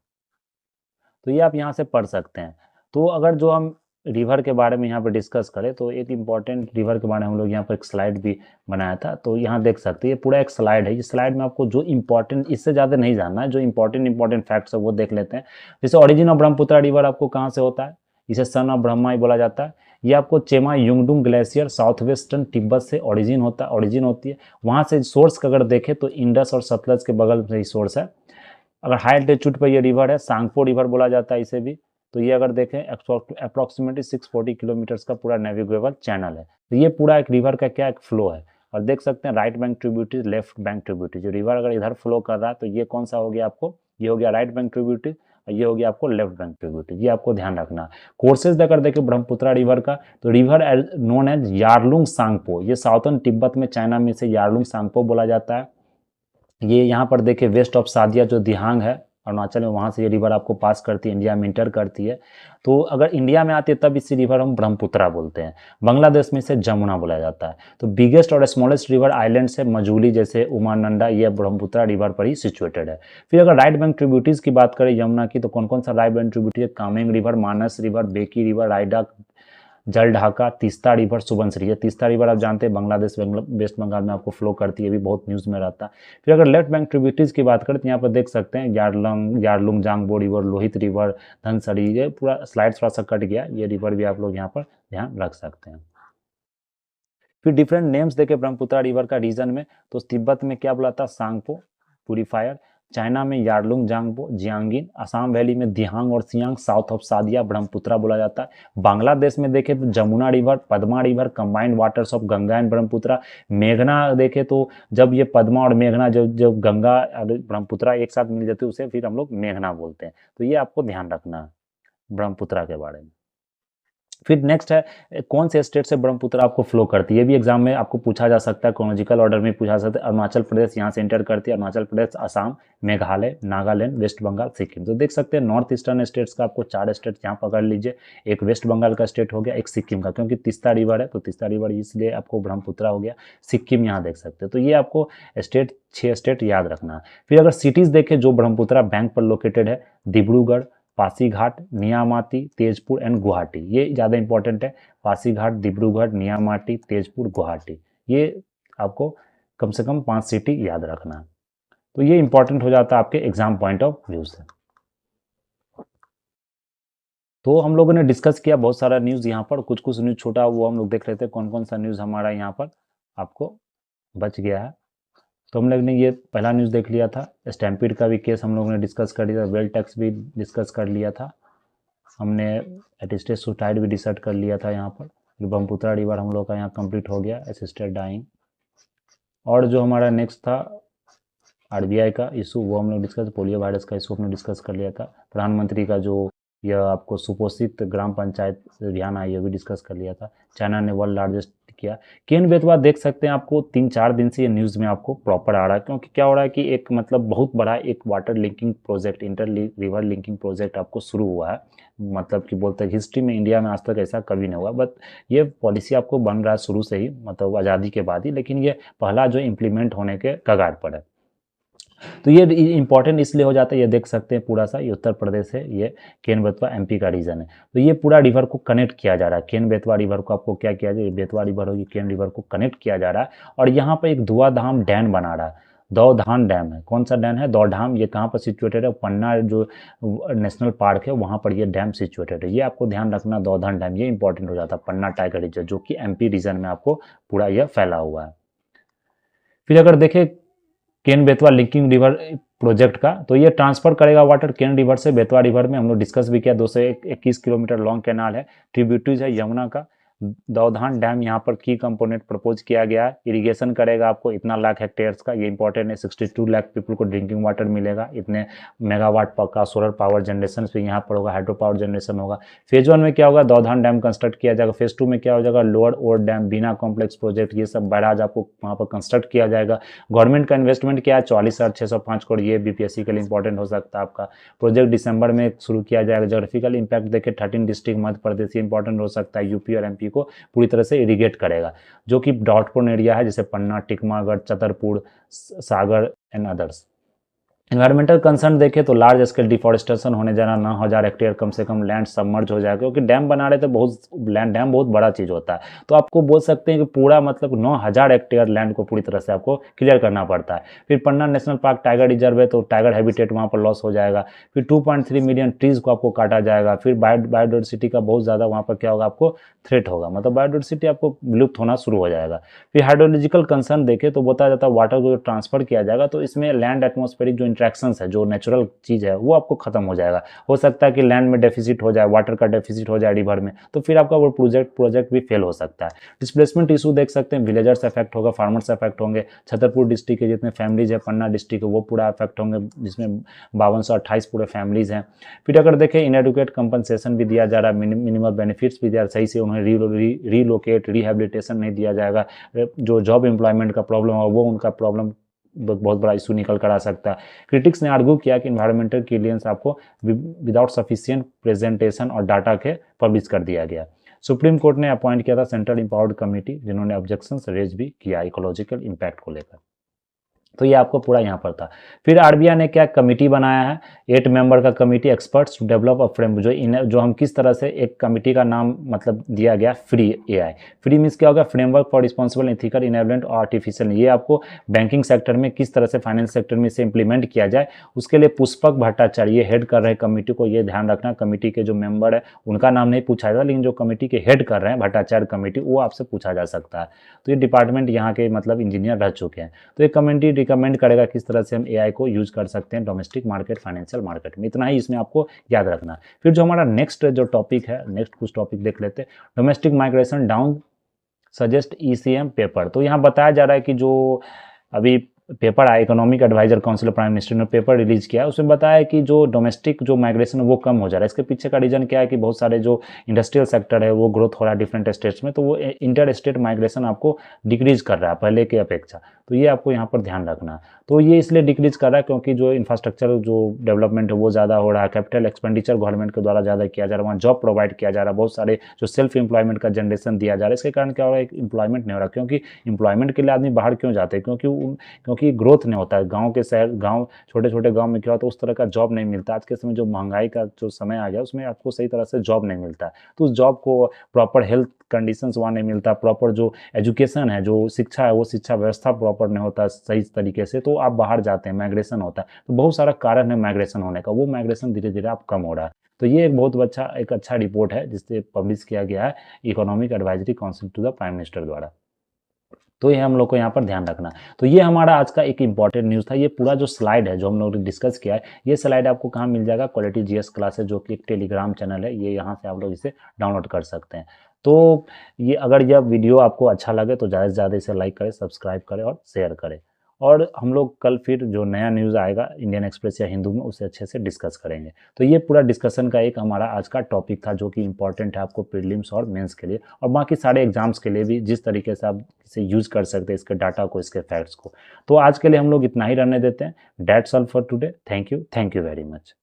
तो ये आप यहाँ से पढ़ सकते हैं। तो अगर जो हम रिवर के बारे में यहाँ पर डिस्कस करें, तो एक इम्पॉर्टेंट रिवर के बारे में हम लोग यहाँ पर एक स्लाइड भी बनाया था, तो यहाँ देख सकते हैं, ये पूरा एक स्लाइड है। इस स्लाइड में आपको जो इम्पोर्टेंट, इससे ज़्यादा नहीं जानना है, जो इम्पोर्टेंट फैक्ट्स है वो देख लेते हैं। जैसे ओरिजिन ऑफ ब्रह्मपुत्रा रिवर आपको कहाँ से होता है, इसे सन ऑफ ब्रह्मा ही बोला जाता है। ये आपको Chema Yungdung glacier south western Tibet से ओरिजिन होती है। वहाँ से सोर्स का अगर देखें तो इंडस और सतलज के बगल में ही सोर्स है। अगर हाई एल्टीट्यूड पर ये रिवर है, सांगपो रिवर बोला जाता है इसे भी। तो ये अगर देखें अप्रॉक्सीमेटली 640 किलोमीटर्स का पूरा नेविगेबल चैनल है। तो ये पूरा एक रिवर का क्या एक फ्लो है, और देख सकते हैं right bank tributary, left bank tributary. जो रिवर अगर इधर फ्लो कर रहा है तो ये कौन सा हो गया आपको, ये हो गया राइट बैंक ट्रिब्यूटरी, और ये हो गया आपको लेफ्ट बैंक ट्रिब्यूटरी। ये आपको ध्यान रखना। कोर्सेज अगर देखें ब्रह्मपुत्रा रिवर का, तो river known as Yarlung Tsangpo, ये साउथर्न तिब्बत में चाइना में से यारलुंग सांगपो बोला जाता है। ये यहाँ पर देखिए वेस्ट ऑफ सादिया जो दिहांग है अरुणाचल में, वहाँ से ये रिवर आपको पास करती है, इंडिया में इंटर करती है। तो अगर इंडिया में आती है तब इसी रिवर हम ब्रह्मपुत्रा बोलते हैं। बांग्लादेश में इसे जमुना बोला जाता है। तो बिगेस्ट और स्मॉलेस्ट रिवर आइलैंड है मजूली जैसे उमानंडा, ये ब्रह्मपुत्रा रिवर पर ही सिचुएटेड है। फिर अगर राइट बैंक ट्रिब्यूटरीज की बात करें यमुना की, तो कौन कौन सा राइट बैंक ट्रिब्यूटरी है? कामेंग रिवर, मानस रिवर, बेकी रिवर, रायडक, जल ढाका, तीस्ता रिवर, सुबनसिरी। ये तीस्ता रिवर आप जानते हैं बांग्लादेश वेस्ट बंगाल में आपको फ्लो करती है, भी बहुत न्यूज़ में रहता है। फिर अगर लेफ्ट बैंक ट्रिब्यूटरीज की बात करें तो यहाँ पर देख सकते हैं यारलुंग जांगबो रिवर, लोहित रिवर, धनसरी। ये पूरा स्लाइड थोड़ा सा कट गया, ये रिवर भी आप लोग यहाँ पर ध्यान रख सकते हैं। फिर डिफरेंट नेम्स देखे ब्रह्मपुत्रा रिवर का रीजन में, तो तिब्बत में क्या बोला था? सांगपो प्यूरीफायर, चाइना में यारलुंग जांगबो जियांगिन, असम वैली में दिहांग और सियांग, साउथ ऑफ सादिया ब्रह्मपुत्रा बोला जाता है। बांग्लादेश में देखें तो Jamuna river, Padma river, combined waters of Ganga and Brahmaputra. मेघना देखें तो जब ये पद्मा और मेघना जब गंगा और ब्रह्मपुत्रा एक साथ मिल जाते हैं उसे फिर हम लोग मेघना बोलते हैं। तो ये आपको ध्यान रखना है ब्रह्मपुत्रा के बारे में। फिर नेक्स्ट है कौन से स्टेट से ब्रह्मपुत्र आपको फ्लो करती है? ये भी एग्जाम में आपको पूछा जा सकता है, क्रोनोलॉजिकल ऑर्डर में पूछा जा सकता है। अरुणाचल प्रदेश यहाँ से एंटर करती है, अरुणाचल प्रदेश, असम, मेघालय, नागालैंड, वेस्ट बंगाल, सिक्किम। तो देख सकते हैं नॉर्थ ईस्टर्न स्टेट्स का आपको 4 स्टेट यहाँ पकड़ लीजिए। एक वेस्ट बंगाल का स्टेट हो गया, एक सिक्किम का, क्योंकि तीस्ता रिवर है तो तीस्ता रिवर इसलिए आपको ब्रह्मपुत्रा हो गया। सिक्किम यहाँ देख सकते हैं। तो ये आपको स्टेट 6 स्टेट याद रखना है। फिर अगर सिटीज़ देखें जो ब्रह्मपुत्रा बैंक पर लोकेटेड है, डिब्रूगढ़, पासीघाट, नियामाती, तेजपुर एंड गुवाहाटी। ये ज़्यादा इंपॉर्टेंट है। पासीघाट, डिब्रूगढ़, नियामाती, तेजपुर, गुवाहाटी, ये आपको कम से कम 5 सिटी याद रखना है। तो ये इंपॉर्टेंट हो जाता है आपके एग्जाम पॉइंट ऑफ व्यू से। तो हम लोगों ने डिस्कस किया बहुत सारा न्यूज़ यहाँ पर, कुछ कुछ न्यूज़ छोटा वो हम लोग देख रहे थे कौन कौन सा न्यूज़ हमारा यहाँ पर आपको बच गया है। तो हम लोग ने ये पहला न्यूज़ देख लिया था, स्टैम्पीड का भी केस हम लोगों ने डिस्कस कर लिया था, वेल टैक्स भी डिस्कस कर लिया था हमने, एटिस्टेड सुसाइड भी डिसाइड कर लिया था यहाँ पर। ब्रह्मपुत्रा रिवर हम लोग का यहाँ कंप्लीट हो गया, असिस्टेड डाइंग। और जो हमारा नेक्स्ट था आरबीआई का इशू वो हम लोग डिस्कस, पोलियो वायरस का इशू हमने डिस्कस कर लिया था। प्रधानमंत्री का जो यह आपको सुपोषित ग्राम पंचायत अभियान आई ये भी डिस्कस कर लिया था। चाइना ने वर्ल्ड लार्जेस्ट किया। केन बेतवा देख सकते हैं आपको 3-4 दिन से ये न्यूज़ में आपको प्रॉपर आ रहा है, क्योंकि क्या हो रहा है कि एक मतलब बहुत बड़ा एक water linking project, inter river linking project आपको शुरू हुआ है। मतलब कि बोलते हैं हिस्ट्री में इंडिया में आज तक ऐसा कभी नहीं हुआ, बट ये पॉलिसी आपको बन रहा है शुरू से ही, मतलब आज़ादी के बाद ही, लेकिन ये पहला जो इम्प्लीमेंट होने के कगार पर है। तो ये इंपॉर्टेंट इसलिए हो जाता है, ये देख सकते हैं पूरा सा ये उत्तर प्रदेश है, ये केन बेतवा एमपी का रीजन है। तो ये पूरा रिवर को कनेक्ट किया जा रहा है, केन बेतवा रिवर को आपको क्या किया जाए, बेतवा रिवर होगी, केन रिवर को कनेक्ट किया जा रहा है। और यहाँ पर एक धुआधाम डैम बना रहा है, दौधान डैम है। कौन सा डैम है? दौधाम। ये कहाँ पर सिचुएटेड है? पन्ना जो नेशनल पार्क है वहाँ पर ये डैम सिचुएटेड है। ये आपको ध्यान रखना, दौधान डैम, ये इंपॉर्टेंट हो जाता है। पन्ना टाइगर रिजर्व जो कि एमपी रीजन में आपको पूरा यह फैला हुआ है। फिर अगर देखें Ken Betwa linking river project का, तो ये ट्रांसफर करेगा वाटर केन रिवर से बेतवा रिवर में। हम लोग डिस्कस भी किया, 221 किलोमीटर लॉन्ग कैनाल है, ट्रिब्यूटरीज है यमुना का। दौधान डैम यहाँ पर की कंपोनेंट प्रपोज किया गया है। इरिगेशन करेगा आपको इतना लाख हेक्टेयर्स का, ये इंपॉर्टेंट है। 62 लाख पीपल को ड्रिंकिंग वाटर मिलेगा। इतने मेगावाट का सोलर पावर जनरेशन भी यहाँ पर होगा, हाइड्रो पावर जनरेशन होगा। फेज 1 में क्या होगा? दौधान डैम कंस्ट्रक्ट किया जाएगा। फेज 2 में क्या हो जाएगा? लोअर ओर डैम, बीना कॉम्प्लेक्स प्रोजेक्ट, ये सब बैराज आपको वहाँ पर कंस्ट्रक्ट किया जाएगा। गवर्नमेंट का इन्वेस्टमेंट क्या है? 44,605 करोड़। ये बीपीएससी के लिए इंपॉर्टेंट हो सकता है आपका। प्रोजेक्ट दिसंबर में शुरू किया जाएगा। जोग्राफिकल इंपैक्ट देखे 13 डिस्ट्रिक्ट मध्य प्रदेश, इंपॉर्टेंट हो सकता है। यूपी और एमपी को पूरी तरह से इरिगेट करेगा, जो कि ड्राउट प्रोन एरिया है, जैसे पन्ना, टिकमागढ़, छतरपुर, सागर एंड अदर्स। एनवायरमेंटल कंसर्न देखें तो लार्ज स्केल डिफॉरेस्टेशन होने जाना, 9,000 हेक्टेयर कम से कम लैंड सबमर्ज हो जाएगा, क्योंकि डैम बना रहे तो बहुत लैंड, डैम बहुत बड़ा चीज़ होता है। तो आपको बोल सकते हैं कि पूरा मतलब 9,000 हेक्टेयर लैंड को पूरी तरह से आपको क्लियर करना पड़ता है। फिर पन्ना नेशनल पार्क टाइगर रिजर्व है, तो टाइगर हैबिटेट वहाँ पर लॉस हो जाएगा। फिर 2.3 मिलियन ट्रीज को आपको काटा जाएगा। फिर बायोडाइवर्सिटी का बहुत ज़्यादा वहाँ पर क्या होगा? आपको थ्रेट होगा, मतलब बायोडाइवर्सिटी आपको विलुप्त होना शुरू हो जाएगा। फिर हाइड्रोलॉजिकल कंसर्न देखें तो बताया जाता है वाटर को ट्रांसफर किया जाएगा, तो इसमें लैंड एटमॉस्फेरिक जो इंट्रैक्शंस है, जो नेचुरल चीज़ है, वो आपको खत्म हो जाएगा। हो सकता है कि लैंड में डेफिसिट हो जाए, वाटर का डेफिसिट हो जाए रिवर में, तो फिर आपका वो प्रोजेक्ट भी फेल हो सकता है। डिस्प्लेसमेंट इशू देख सकते हैं, विलेजर्स अफेक्ट होगा, फार्मर्स अफेक्ट होंगे। छतरपुर डिस्ट्रिक्ट के जितने फैमिलीज है, पन्ना डिस्ट्रिक्ट है, वो पूरा अफेक्ट होंगे, जिसमें 5228 पूरे फैमिलीज हैं। फिर अगर देखें इनएडुकेट कंपनसेशन भी दिया जा रहा है, मिनिमल बेनिफिट्स भी दिया, सही से उन्हें रीलोकेट रिहेबिलिटेशन नहीं दिया जाएगा। जो जॉब एम्प्लॉयमेंट का प्रॉब्लम होगा वो उनका प्रॉब्लम बहुत बड़ा इशू निकल कर आ सकता है। क्रिटिक्स ने आर्ग्यू किया कि इन्वायरमेंटल क्लियरेंस आपको विदाउट सफिशिएंट प्रेजेंटेशन और डाटा के पब्लिश कर दिया गया। सुप्रीम कोर्ट ने अपॉइंट किया था सेंट्रल इंपावर्ड कमेटी, जिन्होंने ऑब्जेक्शंस रेज भी किया इकोलॉजिकल इम्पैक्ट को लेकर। तो ये आपको पूरा यहाँ पर था। फिर आरबीआई ने क्या कमिटी बनाया है, 8 मेंबर का committee experts to develop a frame, जो हम किस तरह से एक कमिटी का नाम मतलब दिया गया फ्री एआई। फ्री मीन्स क्या होगा, फ्रेमवर्क फॉर रिस्पॉन्सिबल एथिकल इनेबलेंट और आर्टिफिशियल। ये आपको बैंकिंग सेक्टर में किस तरह से फाइनेंस सेक्टर में इसे इंप्लीमेंट किया जाए, उसके लिए पुष्पक भट्टाचार्य हेड कर रहे हैं कमिटी को। ये ध्यान रखना, कमिटी के जो मेंबर है उनका नाम नहीं पूछा जाता, लेकिन जो कमिटी के हेड कर रहे हैं भट्टाचार्य कमिटी, वो आपसे पूछा जा सकता है। तो ये डिपार्टमेंट यहाँ के मतलब इंजीनियर रह चुके हैं। तो ये कमेटी रिकमेंड करेगा किस तरह से हम एआई को यूज कर सकते हैं डोमेस्टिक मार्केट, फाइनेंशियल मार्केट में। इतना ही इसमें आपको याद रखना। फिर जो हमारा नेक्स्ट जो टॉपिक है, नेक्स्ट कुछ टॉपिक देख लेते हैं। Domestic migration down suggest ECM paper. तो यहाँ बताया जा रहा है कि जो अभी पेपर आया, economic advisor council of prime minister ने पेपर रिलीज किया, उसमें बताया कि जो डोमेस्टिक जो माइग्रेशन है वो कम हो जा रहा है। इसके पीछे का रीजन क्या है कि बहुत सारे जो इंडस्ट्रियल सेक्टर है वो ग्रोथ हो रहा है डिफरेंट स्टेट्स में, तो वो इंटर स्टेट माइग्रेशन आपको डिक्रीज कर रहा है पहले के अपेक्षा। तो ये आपको यहाँ पर ध्यान रखना है। तो ये इसलिए डिक्रीज कर रहा है क्योंकि जो इंफ्रास्ट्रक्चर जो डेवलपमेंट है वो ज़्यादा हो रहा है, कैपिटल एक्सपेंडिचर गवर्नमेंट के द्वारा ज़्यादा किया जा रहा है, वहाँ जॉब प्रोवाइड किया जा रहा है, बहुत सारे जो सेल्फ एम्प्लॉयमेंट का जनरेशन दिया जा रहा है। इसके कारण क्या हो रहा है, एम्प्लॉयमेंट नहीं हो रहा। क्योंकि एम्प्लॉयमेंट के लिए आदमी बाहर क्यों जाते हैं, क्योंकि ग्रोथ नहीं होता है। गाँव के शहर, गाँव छोटे छोटे गाँव में क्या होता है, उस तरह का जॉब नहीं मिलता। आज के समय जो महंगाई का जो समय आ गया उसमें आपको सही तरह से जॉब नहीं मिलता है। तो उस जॉब को प्रॉपर हेल्थ कंडीशंस वहाँ नहीं मिलता, प्रॉपर जो एजुकेशन है, जो शिक्षा है, वो शिक्षा व्यवस्था प्रॉपर नहीं होता सही तरीके से, तो आप बाहर जाते हैं, माइग्रेशन होता है। तो बहुत सारा कारण है माइग्रेशन होने का, वो माइग्रेशन धीरे धीरे आप कम हो रहा है। तो ये एक बहुत अच्छा रिपोर्ट है जिससे पब्लिश किया गया है economic advisory council to the prime minister द्वारा। तो ये हम लोग को यहाँ पर ध्यान रखना। तो ये हमारा आज का एक इंपॉर्टेंट न्यूज़ था। ये पूरा जो स्लाइड है जो हम लोग ने डिस्कस किया है, ये स्लाइड आपको कहाँ मिल जाएगा, क्वालिटी जीएस क्लासेस, जो कि एक टेलीग्राम चैनल है, ये यहाँ से आप लोग इसे डाउनलोड कर सकते हैं। तो ये अगर यह वीडियो आपको अच्छा लगे तो ज़्यादा से ज़्यादा इसे लाइक करें, सब्सक्राइब करें और शेयर करें। और हम लोग कल फिर जो नया न्यूज़ आएगा इंडियन एक्सप्रेस या हिंदू में, उसे अच्छे से डिस्कस करेंगे। तो ये पूरा डिस्कशन का एक हमारा आज का टॉपिक था जो कि इंपॉर्टेंट है आपको प्रीलिम्स और मेंस के लिए, और बाकी सारे एग्जाम्स के लिए भी, जिस तरीके से आप इसे यूज़ कर सकते हैं इसके डाटा को, इसके फैक्ट्स को। तो आज के लिए हम लोग इतना ही रहने देते हैं। That's all for today. Thank you very much.